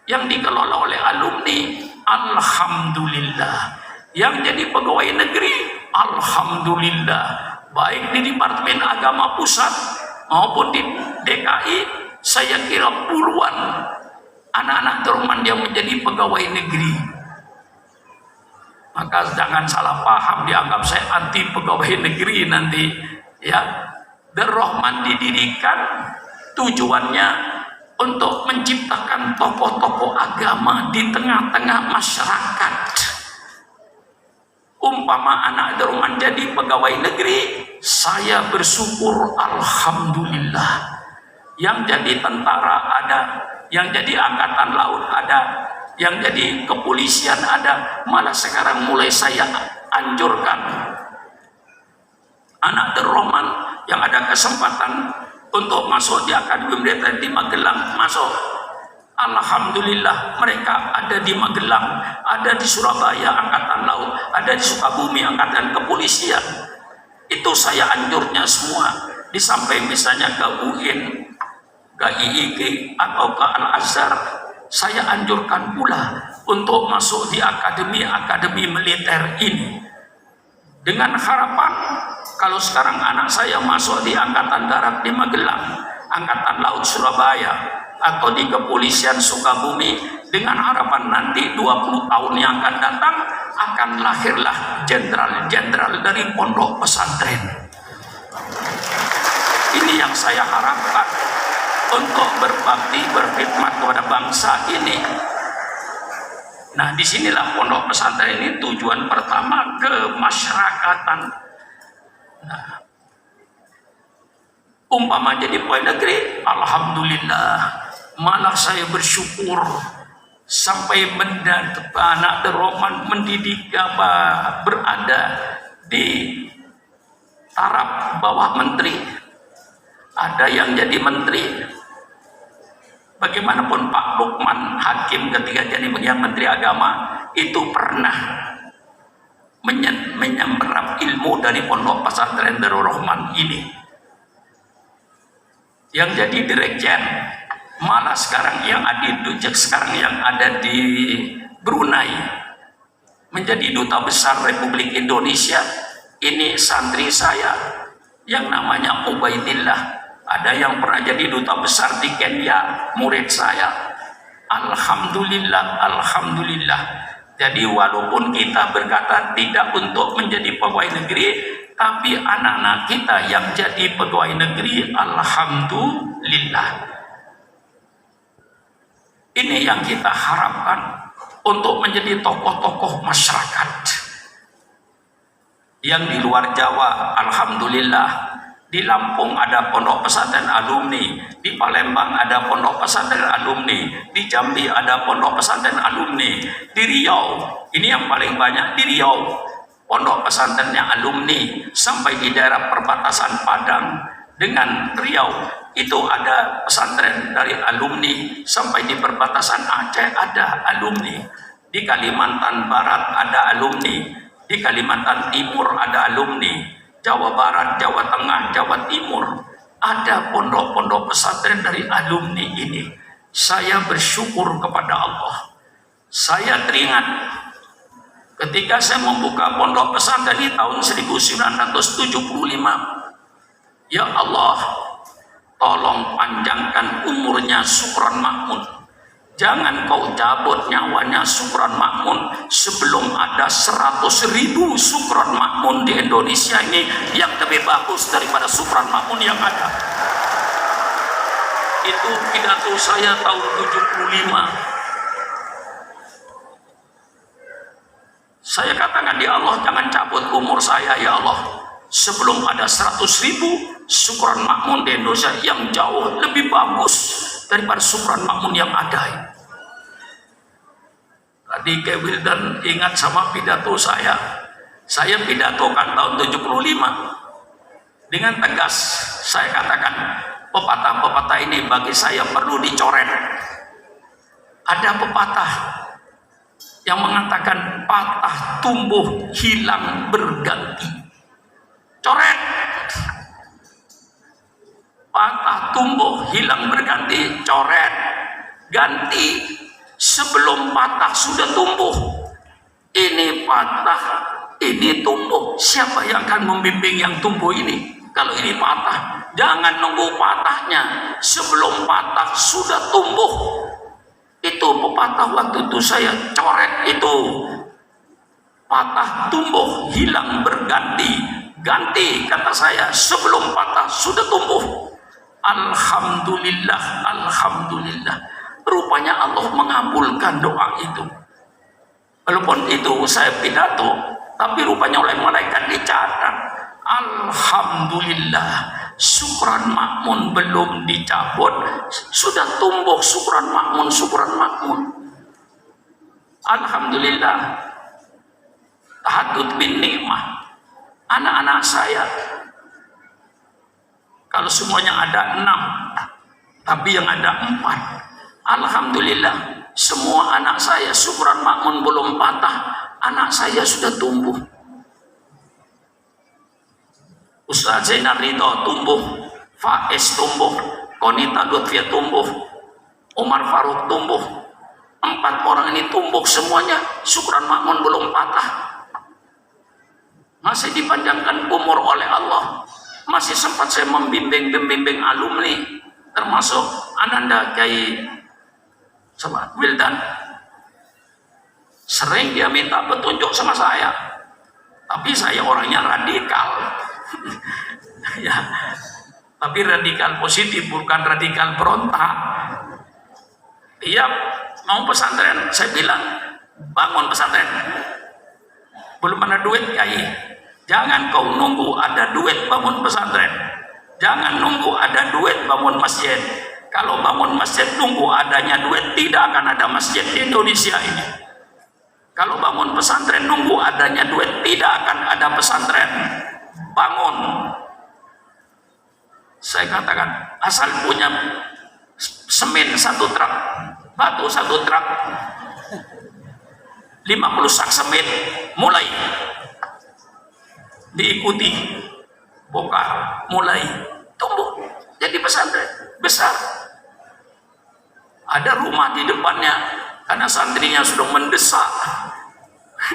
yang dikelola oleh alumni. Alhamdulillah. Yang jadi pegawai negeri, alhamdulillah, baik di Departemen Agama Pusat maupun di DKI, saya kira puluhan anak-anak teruman yang menjadi pegawai negeri. Maka jangan salah paham, dianggap saya anti pegawai negeri nanti, ya. Dar-Rahman didirikan tujuannya untuk menciptakan tokoh-tokoh agama di tengah-tengah masyarakat. Umpama anak Dar-Rahman jadi pegawai negeri, saya bersyukur alhamdulillah. Yang jadi tentara ada, yang jadi angkatan laut ada, yang jadi kepolisian ada. Malah sekarang mulai saya anjurkan anak Dar-Rahman yang ada kesempatan untuk masuk di Akademi Militer di Magelang, masuk. Alhamdulillah, mereka ada di Magelang, ada di Surabaya Angkatan Laut, ada di Sukabumi Angkatan Kepolisian. Itu saya anjurnya semua. Disampaikan misalnya ke UIN, ke IIG atau ke Al-Azhar, saya anjurkan pula untuk masuk di akademi militer ini. Dengan harapan kalau sekarang anak saya masuk di Angkatan Darat di Magelang, Angkatan Laut Surabaya, atau di Kepolisian Sukabumi, dengan harapan nanti 20 tahun yang akan datang akan lahirlah jenderal-jenderal dari pondok pesantren. Ini yang saya harapkan untuk berbakti, berkhidmat kepada bangsa ini. Nah, disinilah pondok pesantren ini tujuan pertama, kemasyarakatan. Nah, umpama jadi pegawai negeri, alhamdulillah, malah saya bersyukur sampai anak Dar-Rahman mendidik berada di taraf bawah menteri. Ada yang jadi menteri. Bagaimanapun Pak Lukman Hakim ketika jadi Menteri Agama itu pernah menyerap ilmu dari pondok pesantren Dar-Rahman ini. Yang jadi direkjen, malah sekarang yang ada di Brunei menjadi duta besar Republik Indonesia. Ini santri saya yang namanya Ubaidillah. Ada yang pernah jadi duta besar di Kenya, murid saya. Alhamdulillah, alhamdulillah. Jadi walaupun kita berkata tidak untuk menjadi pegawai negeri, tapi anak-anak kita yang jadi pegawai negeri, alhamdulillah. Ini yang kita harapkan untuk menjadi tokoh-tokoh masyarakat. Yang di luar Jawa, alhamdulillah. Di Lampung ada pondok pesantren alumni, di Palembang ada pondok pesantren alumni, di Jambi ada pondok pesantren alumni, di Riau, ini yang paling banyak di Riau, pondok pesantrennya alumni, sampai di daerah perbatasan Padang dengan Riau, itu ada pesantren dari alumni, sampai di perbatasan Aceh ada alumni, di Kalimantan Barat ada alumni, di Kalimantan Timur ada alumni, Jawa Barat, Jawa Tengah, Jawa Timur, ada pondok-pondok pesantren dari alumni ini. Saya bersyukur kepada Allah. Saya teringat ketika saya membuka pondok pesantren di tahun 1975. Ya Allah, tolong panjangkan umurnya Sukron Makmun. Jangan kau cabut nyawanya Sukron Makmun sebelum ada 100.000 Sukron Makmun di Indonesia ini yang lebih bagus daripada Sukron Makmun yang ada. Itu pidato saya tahun 75. Saya katakan, ya Allah, jangan cabut umur saya ya Allah sebelum ada 100.000 Sukron Makmun di Indonesia yang jauh lebih bagus daripada Sukron Makmun yang ada. Tadi Kewil dan ingat sama pidato saya. Saya pidatokan tahun 75. Dengan tegas saya katakan, pepatah-pepatah ini bagi saya perlu dicoret. Ada pepatah yang mengatakan patah tumbuh hilang berganti. coret. Patah, tumbuh, hilang, berganti, coret, ganti. Sebelum patah sudah tumbuh. Ini patah, ini tumbuh. Siapa yang akan membimbing yang tumbuh ini? Kalau ini patah, jangan nunggu patahnya. Sebelum patah sudah tumbuh. Itu pepatah waktu itu saya coret itu. Patah, tumbuh, hilang, berganti. Ganti, kata saya, sebelum patah sudah tumbuh. Alhamdulillah, alhamdulillah. Rupanya Allah mengabulkan doa itu. Walaupun itu saya pidato, tapi rupanya oleh malaikat dicatat. Alhamdulillah, syukran makmun belum dicabut, sudah tumbuh syukran makmun, syukran makmun. Alhamdulillah. Tahaddud bin nikmah. Anak-anak saya, kalau semuanya ada 6, tapi yang ada 4. Alhamdulillah, semua anak saya syukran makmun belum patah, anak saya sudah tumbuh. Ustaz Zainal Ridho tumbuh, Faiz tumbuh, Konita Lutfia tumbuh, Umar Faruk tumbuh. 4 orang ini tumbuh semuanya, syukran makmun belum patah. Masih dipanjangkan umur oleh Allah. Masih sempat saya membimbing alumni, termasuk Ananda Kiai sama Wildan. Sering dia minta petunjuk sama saya, tapi saya orangnya radikal. Ya, tapi radikal positif, bukan radikal berontak. Dia mau pesantren, saya bilang bangun pesantren. Belum ada duit, Kiai. Jangan kau nunggu ada duit bangun pesantren. Jangan nunggu ada duit bangun masjid. Kalau bangun masjid nunggu adanya duit, tidak akan ada masjid di Indonesia ini. Kalau bangun pesantren nunggu adanya duit, tidak akan ada pesantren. Bangun. Saya katakan, asal punya semen 1 truk, batu 1 truk, 50 sak semen, mulai diikuti, bongkar, mulai tumbuh jadi pesantren besar. Ada rumah di depannya, karena santrinya sudah mendesak,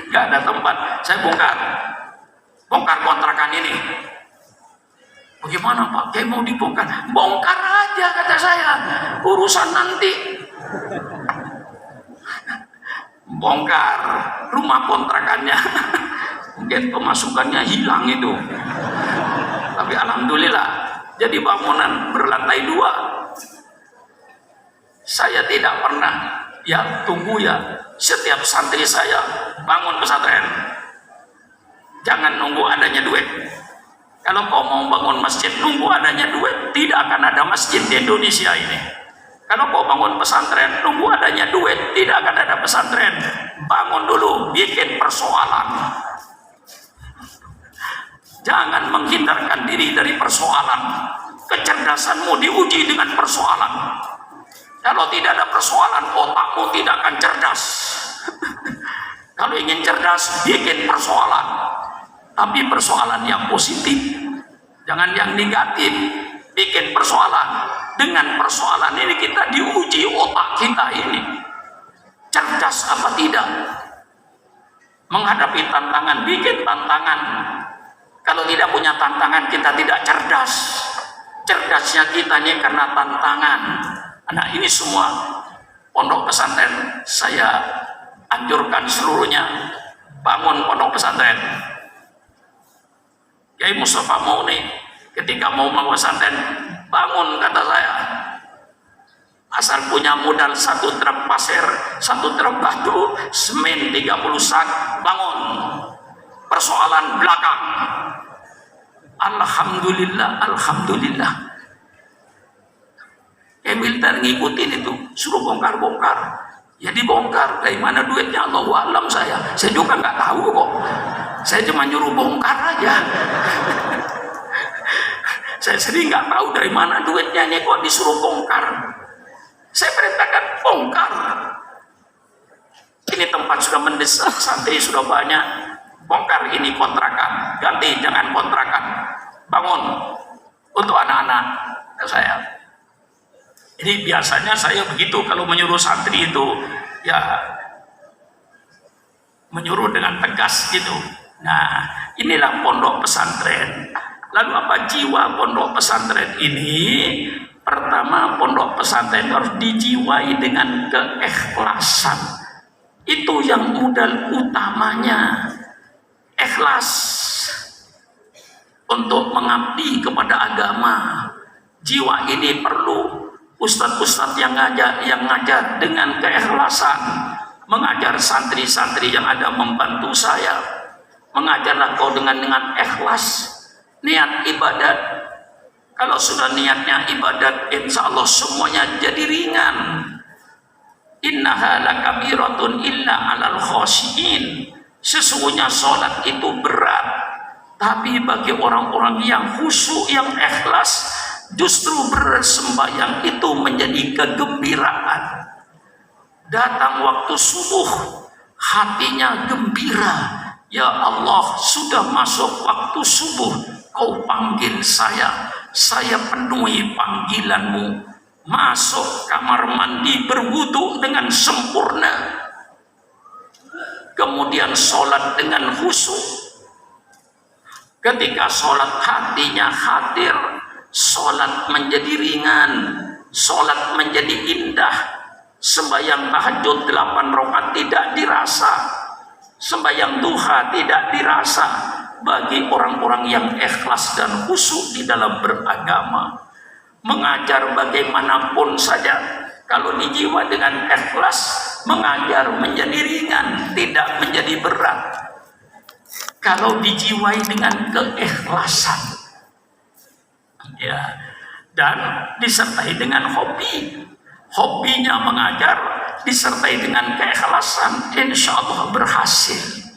nggak ada tempat. Saya bongkar kontrakan ini. Bagaimana Pak? Kayak mau dibongkar? Bongkar aja, kata saya, urusan nanti. Bongkar rumah kontrakannya. Mungkin pemasukannya hilang itu, tapi alhamdulillah jadi bangunan berlantai 2. Saya tidak pernah tunggu setiap santri saya bangun pesantren, jangan nunggu adanya duit. Kalau kau mau bangun masjid nunggu adanya duit, tidak akan ada masjid di Indonesia ini. Kalau kau bangun pesantren nunggu adanya duit, tidak akan ada pesantren. Bangun dulu, bikin persoalan. Jangan menghindarkan diri dari persoalan. Kecerdasanmu diuji dengan persoalan. Kalau tidak ada persoalan, otakmu tidak akan cerdas. Kalau ingin cerdas, bikin persoalan. Tapi persoalan yang positif, jangan yang negatif. Bikin persoalan. Dengan persoalan ini kita diuji otak kita ini. Cerdas apa tidak? Menghadapi tantangan, bikin tantangan. Kalau tidak punya tantangan, kita tidak cerdas. Cerdasnya kita ini karena tantangan. Nah, ini semua pondok pesantren saya anjurkan seluruhnya bangun pondok pesantren. Kiai Mustafa Mauni ketika mau bangun pesantren, bangun, kata saya. Asal punya modal 1 truk pasir, 1 truk batu, semen 30 sak, bangun. Persoalan belakang. Alhamdulillah, alhamdulillah. Emiltar ngikutin itu, suruh bongkar-bongkar. Ya dibongkar, dari mana duitnya Allahu a'lam saya juga nggak tahu kok. Saya cuma nyuruh bongkar aja. Saya sendiri nggak tahu dari mana duitnya, nih kok disuruh bongkar. Saya perintahkan bongkar. Ini tempat sudah mendesak, santri sudah banyak. Bongkar ini kontrakan. ganti, jangan kontrakan, bangun untuk anak-anak saya. Ini biasanya saya begitu kalau menyuruh santri itu, ya menyuruh dengan tegas gitu. Nah, inilah pondok pesantren. Lalu apa jiwa pondok pesantren ini? Pertama, pondok pesantren harus dijiwai dengan keikhlasan. Itu yang modal utamanya. Ikhlas untuk mengabdi kepada agama. Jiwa ini perlu ustadz-ustadz yang ngajar dengan keikhlasan, mengajar santri-santri yang ada membantu saya, mengajarlah kau dengan ikhlas, niat ibadat. Kalau sudah niatnya ibadat, insya Allah semuanya jadi ringan. Innaha lakabiratun illa alal khosyin. Sesungguhnya sholat itu berat, tapi bagi orang-orang yang khusyuk, yang ikhlas, justru bersembahyang itu menjadi kegembiraan. Datang waktu subuh, hatinya gembira. Ya Allah, sudah masuk waktu subuh, kau panggil saya penuhi panggilanmu. Masuk kamar mandi berwudu dengan sempurna. Kemudian sholat dengan khusyuk. Ketika sholat hatinya hadir, sholat menjadi ringan, sholat menjadi indah. Sembahyang tahajud 8 rakaat tidak dirasa, sembahyang duha tidak dirasa. Bagi orang-orang yang ikhlas dan khusyuk di dalam beragama, mengajar bagaimanapun saja, kalau dijiwa dengan ikhlas, mengajar menjadi ringan, tidak menjadi berat. Kalau dijiwai dengan keikhlasan, ya, dan disertai dengan hobinya mengajar, disertai dengan keikhlasan, insya Allah berhasil.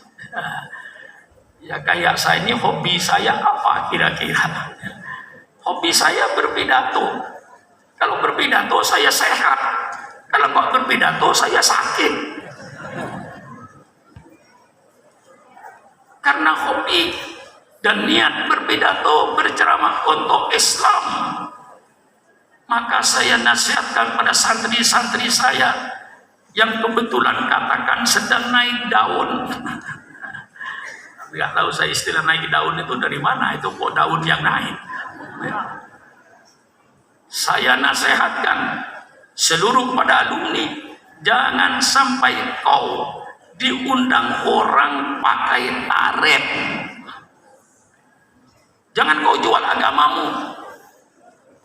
Ya, kayak saya ini, hobi saya apa kira-kira? Hobi saya berpidato. Kalau berpidato saya sehat, kalau nggak berpidato saya sakit. Karena hobi dan niat berpidato, berceramah untuk Islam, maka saya nasihatkan pada santri-santri saya yang kebetulan katakan sedang naik daun. Nggak tahu saya istilah naik daun itu dari mana, itu kok daun yang naik. Saya nasihatkan seluruh pada alumni, jangan sampai kau diundang orang pakai tarif. Jangan kau jual agamamu.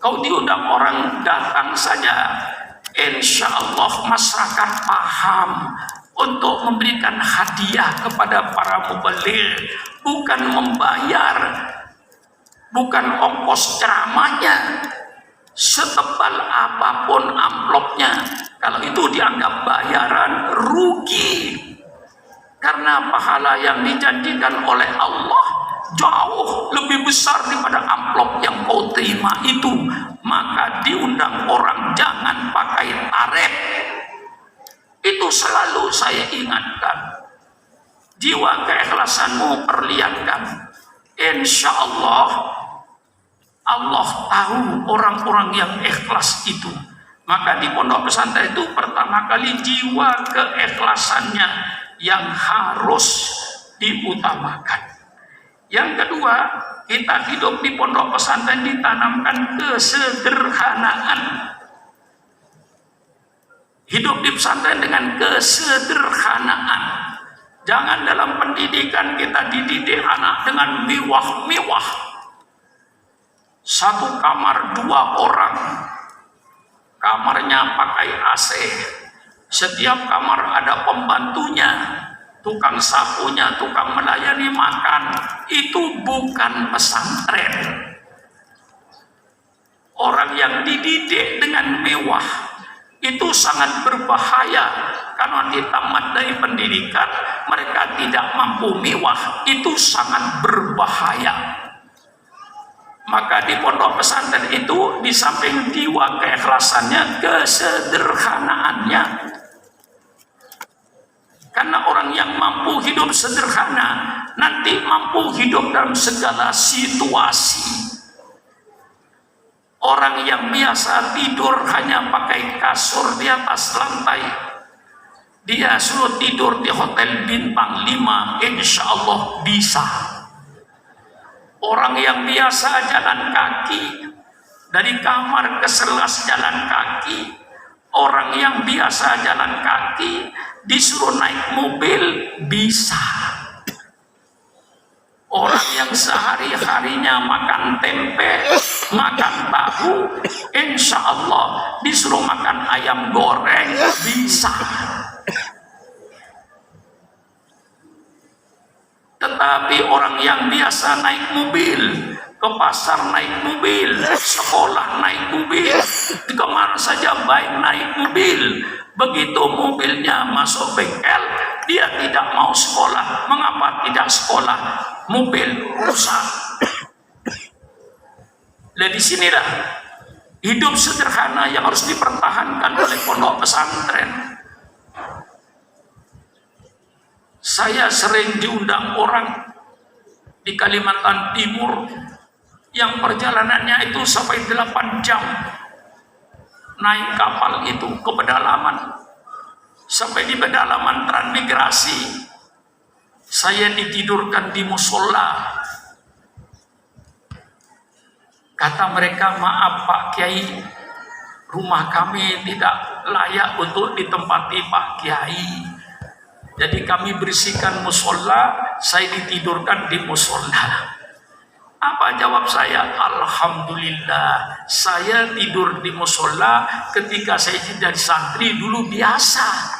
Kau diundang orang, datang saja. Insya Allah masyarakat paham untuk memberikan hadiah kepada para mubaligh, bukan membayar, bukan ongkos ceramahnya. Setebal apapun amplopnya, kalau itu dianggap bayaran, rugi. Karena pahala yang dijanjikan oleh Allah jauh lebih besar daripada amplop yang kau terima itu. Maka diundang orang jangan pakai tarif. Itu selalu saya ingatkan. Jiwa keikhlasanmu perlihatkan. Insya Allah, Allah tahu orang-orang yang ikhlas itu. Maka di pondok pesantren itu pertama kali jiwa keikhlasannya yang harus diutamakan. Yang kedua, kita hidup di pondok pesantren ditanamkan kesederhanaan. Hidup di pesantren dengan kesederhanaan. Jangan dalam pendidikan kita dididik anak dengan mewah-mewah. Satu kamar 2 orang, kamarnya pakai AC, setiap kamar ada pembantunya, tukang sapunya, tukang melayani makan. Itu bukan pesantren. Orang yang dididik dengan mewah itu sangat berbahaya. Karena di tamat dari pendidikan mereka tidak mampu mewah, itu sangat berbahaya. Maka di pondok pesantren itu di samping jiwa keikhlasannya, kesederhanaannya. Karena orang yang mampu mampu hidup sederhana, nanti mampu hidup dalam segala situasi. Orang yang biasa tidur hanya pakai kasur di atas lantai, dia suruh tidur di hotel bintang 5, insya Allah bisa. Orang yang biasa jalan kaki, dari kamar ke selas jalan kaki, orang yang biasa jalan kaki disuruh naik mobil bisa. Orang yang sehari-harinya makan tempe, makan tahu, insya Allah disuruh makan ayam goreng bisa. Tetapi orang yang biasa naik mobil, ke pasar naik mobil, sekolah naik mobil, kemana saja baik naik mobil, begitu mobilnya masuk bengkel, dia tidak mau sekolah. Mengapa tidak sekolah? Mobil rusak. Dan disinilah hidup sederhana yang harus dipertahankan oleh pondok pesantren. Saya sering diundang orang di Kalimantan Timur yang perjalanannya itu sampai 8 jam naik kapal itu ke pedalaman, sampai di pedalaman transmigrasi. Saya ditidurkan di musola. Kata mereka, maaf Pak Kiai, rumah kami tidak layak untuk ditempati Pak Kiai, jadi kami bersihkan musola, saya ditidurkan di musola. Apa jawab saya? Alhamdulillah, saya tidur di musola ketika saya jadi santri dulu biasa.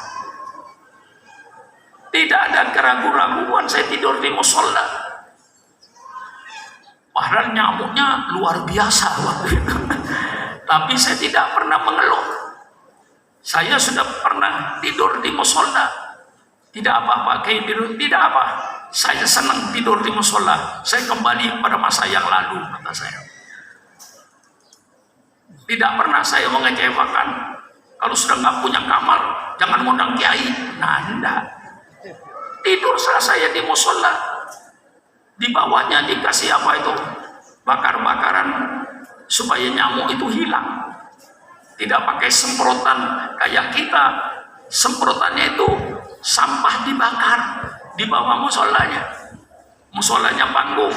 Tidak ada keraguan-raguan, saya tidur di musola. Padahal nyamuknya luar biasa waktu itu. Tapi saya tidak pernah mengeluh. Saya sudah pernah tidur di musola. Tidak apa-apa, kayak tidur, tidak apa. Saya senang tidur di musola. Saya kembali pada masa yang lalu, kata saya. Tidak pernah saya mengecewakan. Kalau sudah nggak punya kamar, jangan ngundang kiai. Nah, enggak. Tidur saya di musola. Di bawahnya dikasih apa itu? Bakar-bakaran supaya nyamuk itu hilang. Tidak pakai semprotan kayak kita. Semprotannya itu sampah dibakar di bawah musolanya. Musolanya panggung.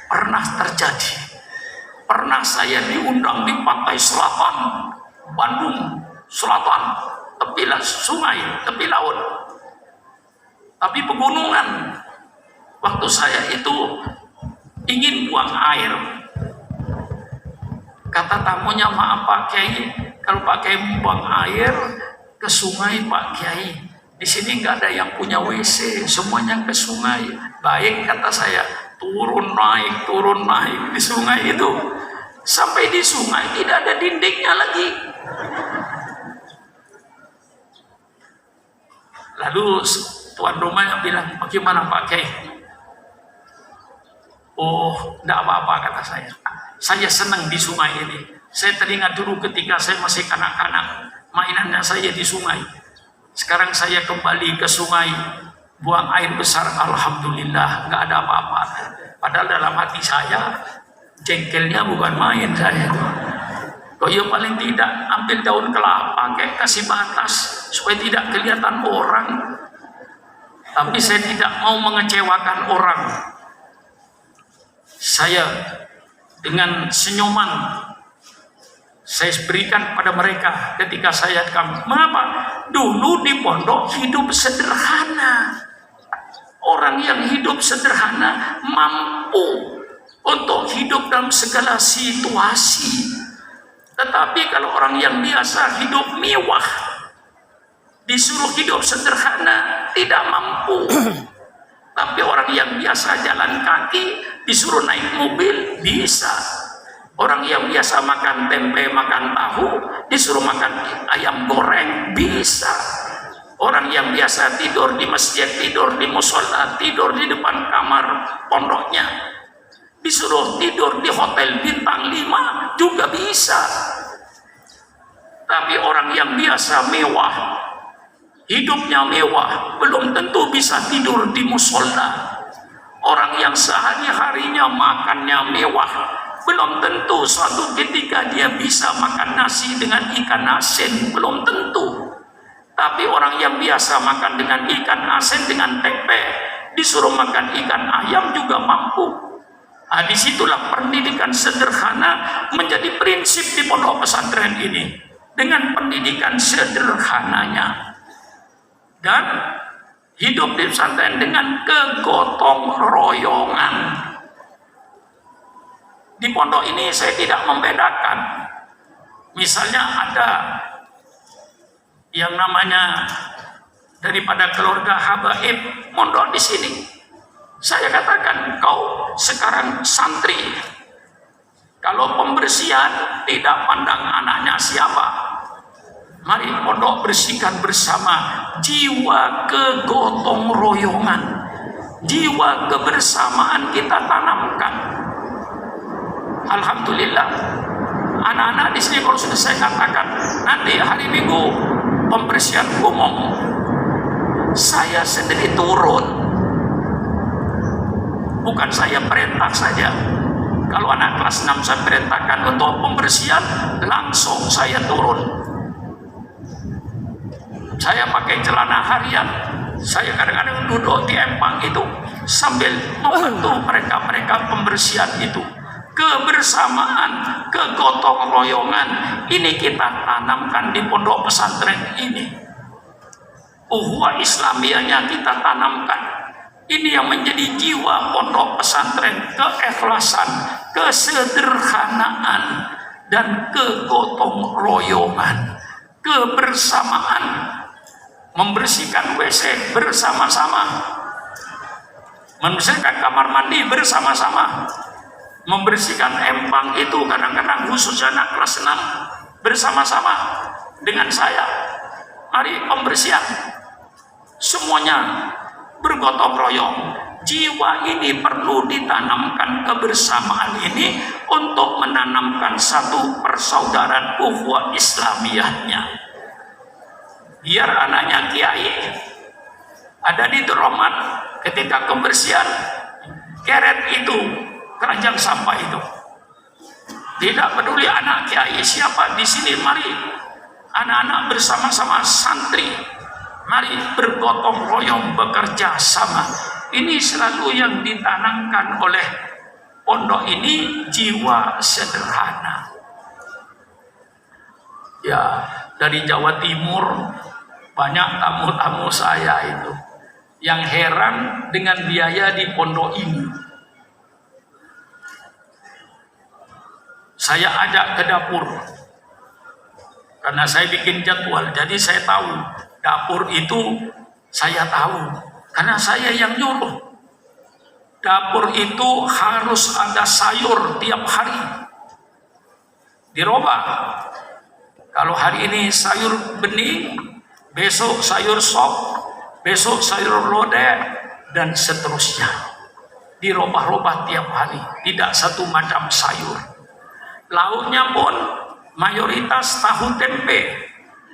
Pernah terjadi. Pernah saya diundang di pantai selatan Bandung Selatan, tepi sungai, tepi laut. Tapi pegunungan. Waktu saya itu ingin buang air, kata tamunya, maaf Pak Kiai, kalau Pak Kiai buang air ke sungai Pak Kiai, di sini nggak ada yang punya WC, semuanya ke sungai. Baik, kata saya, turun naik di sungai itu. Sampai di sungai tidak ada dindingnya lagi. Lalu tuan rumahnya bilang, bagaimana Pak Kiai? Oh, tidak apa-apa, kata saya. Saya senang di sungai ini. Saya teringat dulu ketika saya masih kanak-kanak, mainannya saya di sungai. Sekarang saya kembali ke sungai, buang air besar, alhamdulillah, nggak ada apa-apa. Padahal dalam hati saya, jengkelnya bukan main saya itu. Kok ya paling tidak ambil daun kelapa, kayak kasih batas supaya tidak kelihatan orang. Tapi saya tidak mau mengecewakan orang. Saya dengan senyuman saya berikan pada mereka ketika saya kamu. Mengapa? Dulu di pondok hidup sederhana. Orang yang hidup sederhana mampu untuk hidup dalam segala situasi. Tetapi kalau orang yang biasa hidup mewah, disuruh hidup sederhana, tidak mampu. Tapi orang yang biasa jalan kaki, disuruh naik mobil, bisa. Orang yang biasa makan tempe, makan tahu, disuruh makan ayam goreng, bisa. Orang yang biasa tidur di masjid, tidur di musola, tidur di depan kamar pondoknya, disuruh tidur di hotel bintang 5 juga bisa. Tapi orang yang biasa mewah, hidupnya mewah, belum tentu bisa tidur di musola. Orang yang sehari-harinya makannya mewah, belum tentu suatu ketika dia bisa makan nasi dengan ikan asin, belum tentu. Tapi orang yang biasa makan dengan ikan asin dengan tempe, disuruh makan ikan ayam juga mampu. Nah, disitulah pendidikan sederhana menjadi prinsip di pondok pesantren ini. Dengan pendidikan sederhananya dan hidup di pesantren dengan kegotong royongan. Di pondok ini saya tidak membedakan. Misalnya ada yang namanya daripada keluarga habaib mondok di sini. Saya katakan, kau sekarang santri. Kalau pembersihan tidak pandang anaknya siapa, mari pondok bersihkan bersama. Jiwa kegotong royongan, jiwa kebersamaan kita tanamkan. Alhamdulillah, anak-anak di sini kalau sudah saya katakan nanti hari Minggu pembersihan umum, saya sendiri turun. Bukan saya perintah saja. Kalau anak kelas 6 saya perintahkan untuk pembersihan, langsung saya turun. Saya pakai celana harian, saya kadang-kadang duduk di empang itu sambil membantu mereka pembersihan itu. Kebersamaan, kegotong royongan ini kita tanamkan di pondok pesantren ini. Ukhuwah Islamiyahnya kita tanamkan. Ini yang menjadi jiwa pondok pesantren, keikhlasan, kesederhanaan, dan kegotong royongan, kebersamaan, membersihkan WC bersama-sama, membersihkan kamar mandi bersama-sama, membersihkan empang itu kadang-kadang khususnya anak kelas 6 bersama-sama dengan saya. Mari pembersihan, semuanya bergotong royong. Jiwa ini perlu ditanamkan, kebersamaan ini untuk menanamkan satu persaudaraan ukhuwah Islamiyahnya. Biar anaknya kiai ada di Dromat ketika kebersihan, keret itu, keranjang sampah itu, tidak peduli anak kiai siapa di sini, mari anak-anak bersama-sama santri, mari bergotong royong bekerja sama. Ini selalu yang ditanamkan oleh pondok ini, jiwa sederhana. Ya, dari Jawa Timur banyak tamu-tamu saya itu yang heran dengan biaya di pondok ini. Saya ajak ke dapur karena saya bikin jadwal, jadi saya tahu dapur itu, saya tahu karena saya yang nyuruh. Dapur itu harus ada sayur tiap hari, dirubah. Kalau hari ini sayur bening, besok sayur sop, besok sayur lodeh, dan seterusnya. Dirubah-rubah tiap hari, tidak satu macam sayur. Lauknya pun mayoritas tahu tempe,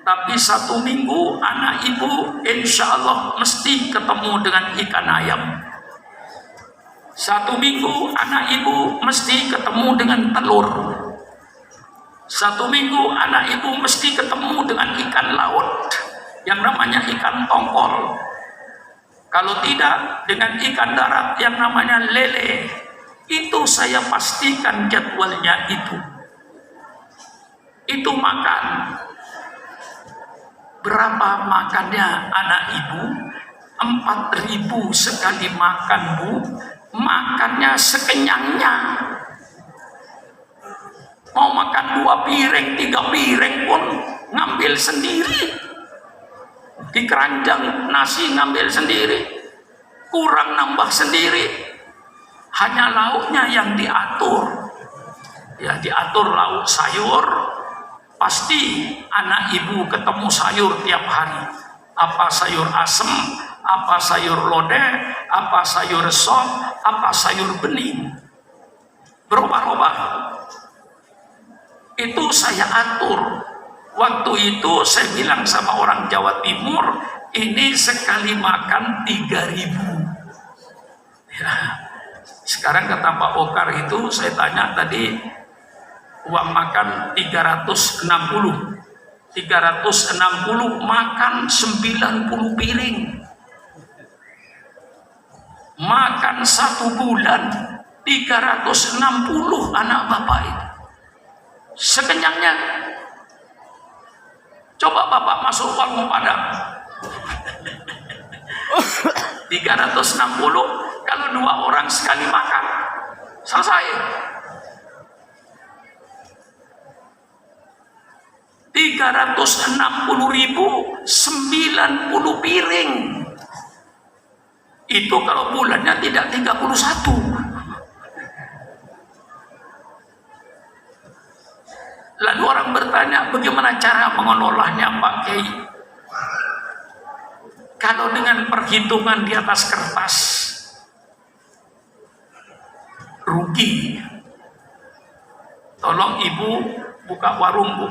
tapi satu minggu anak ibu insya Allah mesti ketemu dengan ikan ayam. Satu minggu anak ibu mesti ketemu dengan telur. Satu minggu anak ibu mesti ketemu dengan ikan laut yang namanya ikan tongkol. Kalau tidak, dengan ikan darat yang namanya lele. Itu saya pastikan jadwalnya itu. Itu makan. Berapa makannya anak ibu? 4.000 sekali makan, Bu. Makannya sekenyangnya. Mau makan 2 piring, 3 piring pun ngambil sendiri. Di keranjang nasi ngambil sendiri. Kurang nambah sendiri. Hanya lauknya yang diatur. Ya, diatur lauk sayur. Pasti anak ibu ketemu sayur tiap hari. Apa sayur asem, apa sayur lodeh, apa sayur sop, apa sayur bening. Berubah-ubah. Itu saya atur. Waktu itu saya bilang sama orang Jawa Timur, ini sekali makan 3.000. Ya. Sekarang kata Pak Okar itu, saya tanya tadi, uang makan 360 makan 90 piring. Makan 1 bulan 360 anak bapak itu. Sekenyangnya. Coba bapak masuk warung Padang. 360 kalau 2 orang sekali makan, selesai. 360.000 90 piring. Itu kalau bulannya tidak 31. Lalu orang bertanya, bagaimana cara mengelolanya Pak Kiai? Kalau dengan perhitungan di atas kertas, rugi. Tolong ibu buka warung, Bu.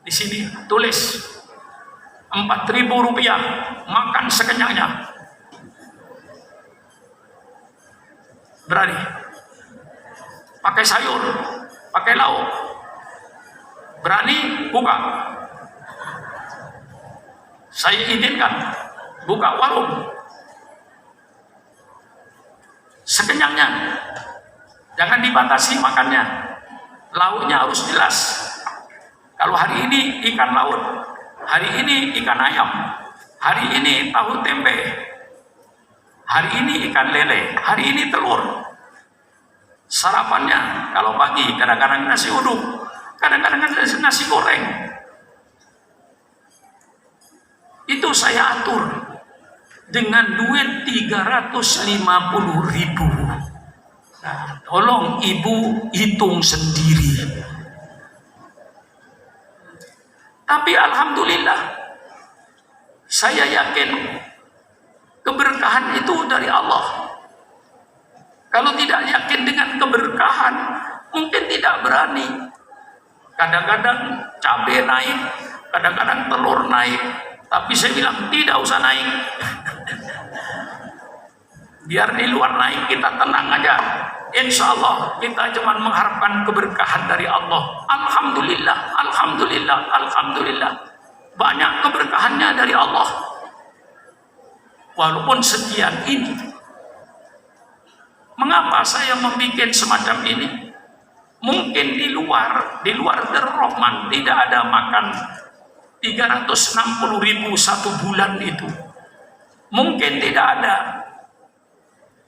Di sini tulis 4.000 rupiah, makan sekenyangnya. Berani? Pakai sayur, pakai lauk. Berani buka? Saya izinkan buka warung sekenyangnya. Jangan dibatasi makannya. Lauknya harus jelas. Kalau hari ini ikan laut, hari ini ikan ayam, hari ini tahu tempe, hari ini ikan lele, hari ini telur. Sarapannya kalau pagi kadang-kadang nasi uduk, kadang-kadang nasi goreng. Itu saya atur dengan duit 350.000. Nah, tolong ibu hitung sendiri. Tapi alhamdulillah, saya yakin keberkahan itu dari Allah. Kalau tidak yakin dengan keberkahan, mungkin tidak berani. Kadang-kadang cabai naik, kadang-kadang telur naik. Tapi saya bilang tidak usah naik. Biar di luar naik, kita tenang aja. Insya Allah kita cuma mengharapkan keberkahan dari Allah. Alhamdulillah, alhamdulillah, alhamdulillah. Banyak keberkahannya dari Allah. Walaupun sekian ini. Mengapa saya membuat semacam ini? Mungkin di luar Rahman tidak ada makan 360.000 1 bulan itu. Mungkin tidak ada.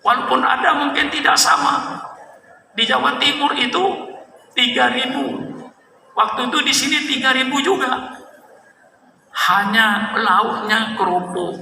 Walaupun ada mungkin tidak sama. Di Jawa Timur itu 3.000. Waktu itu di sini 3.000 juga. Hanya lauknya kerupuk.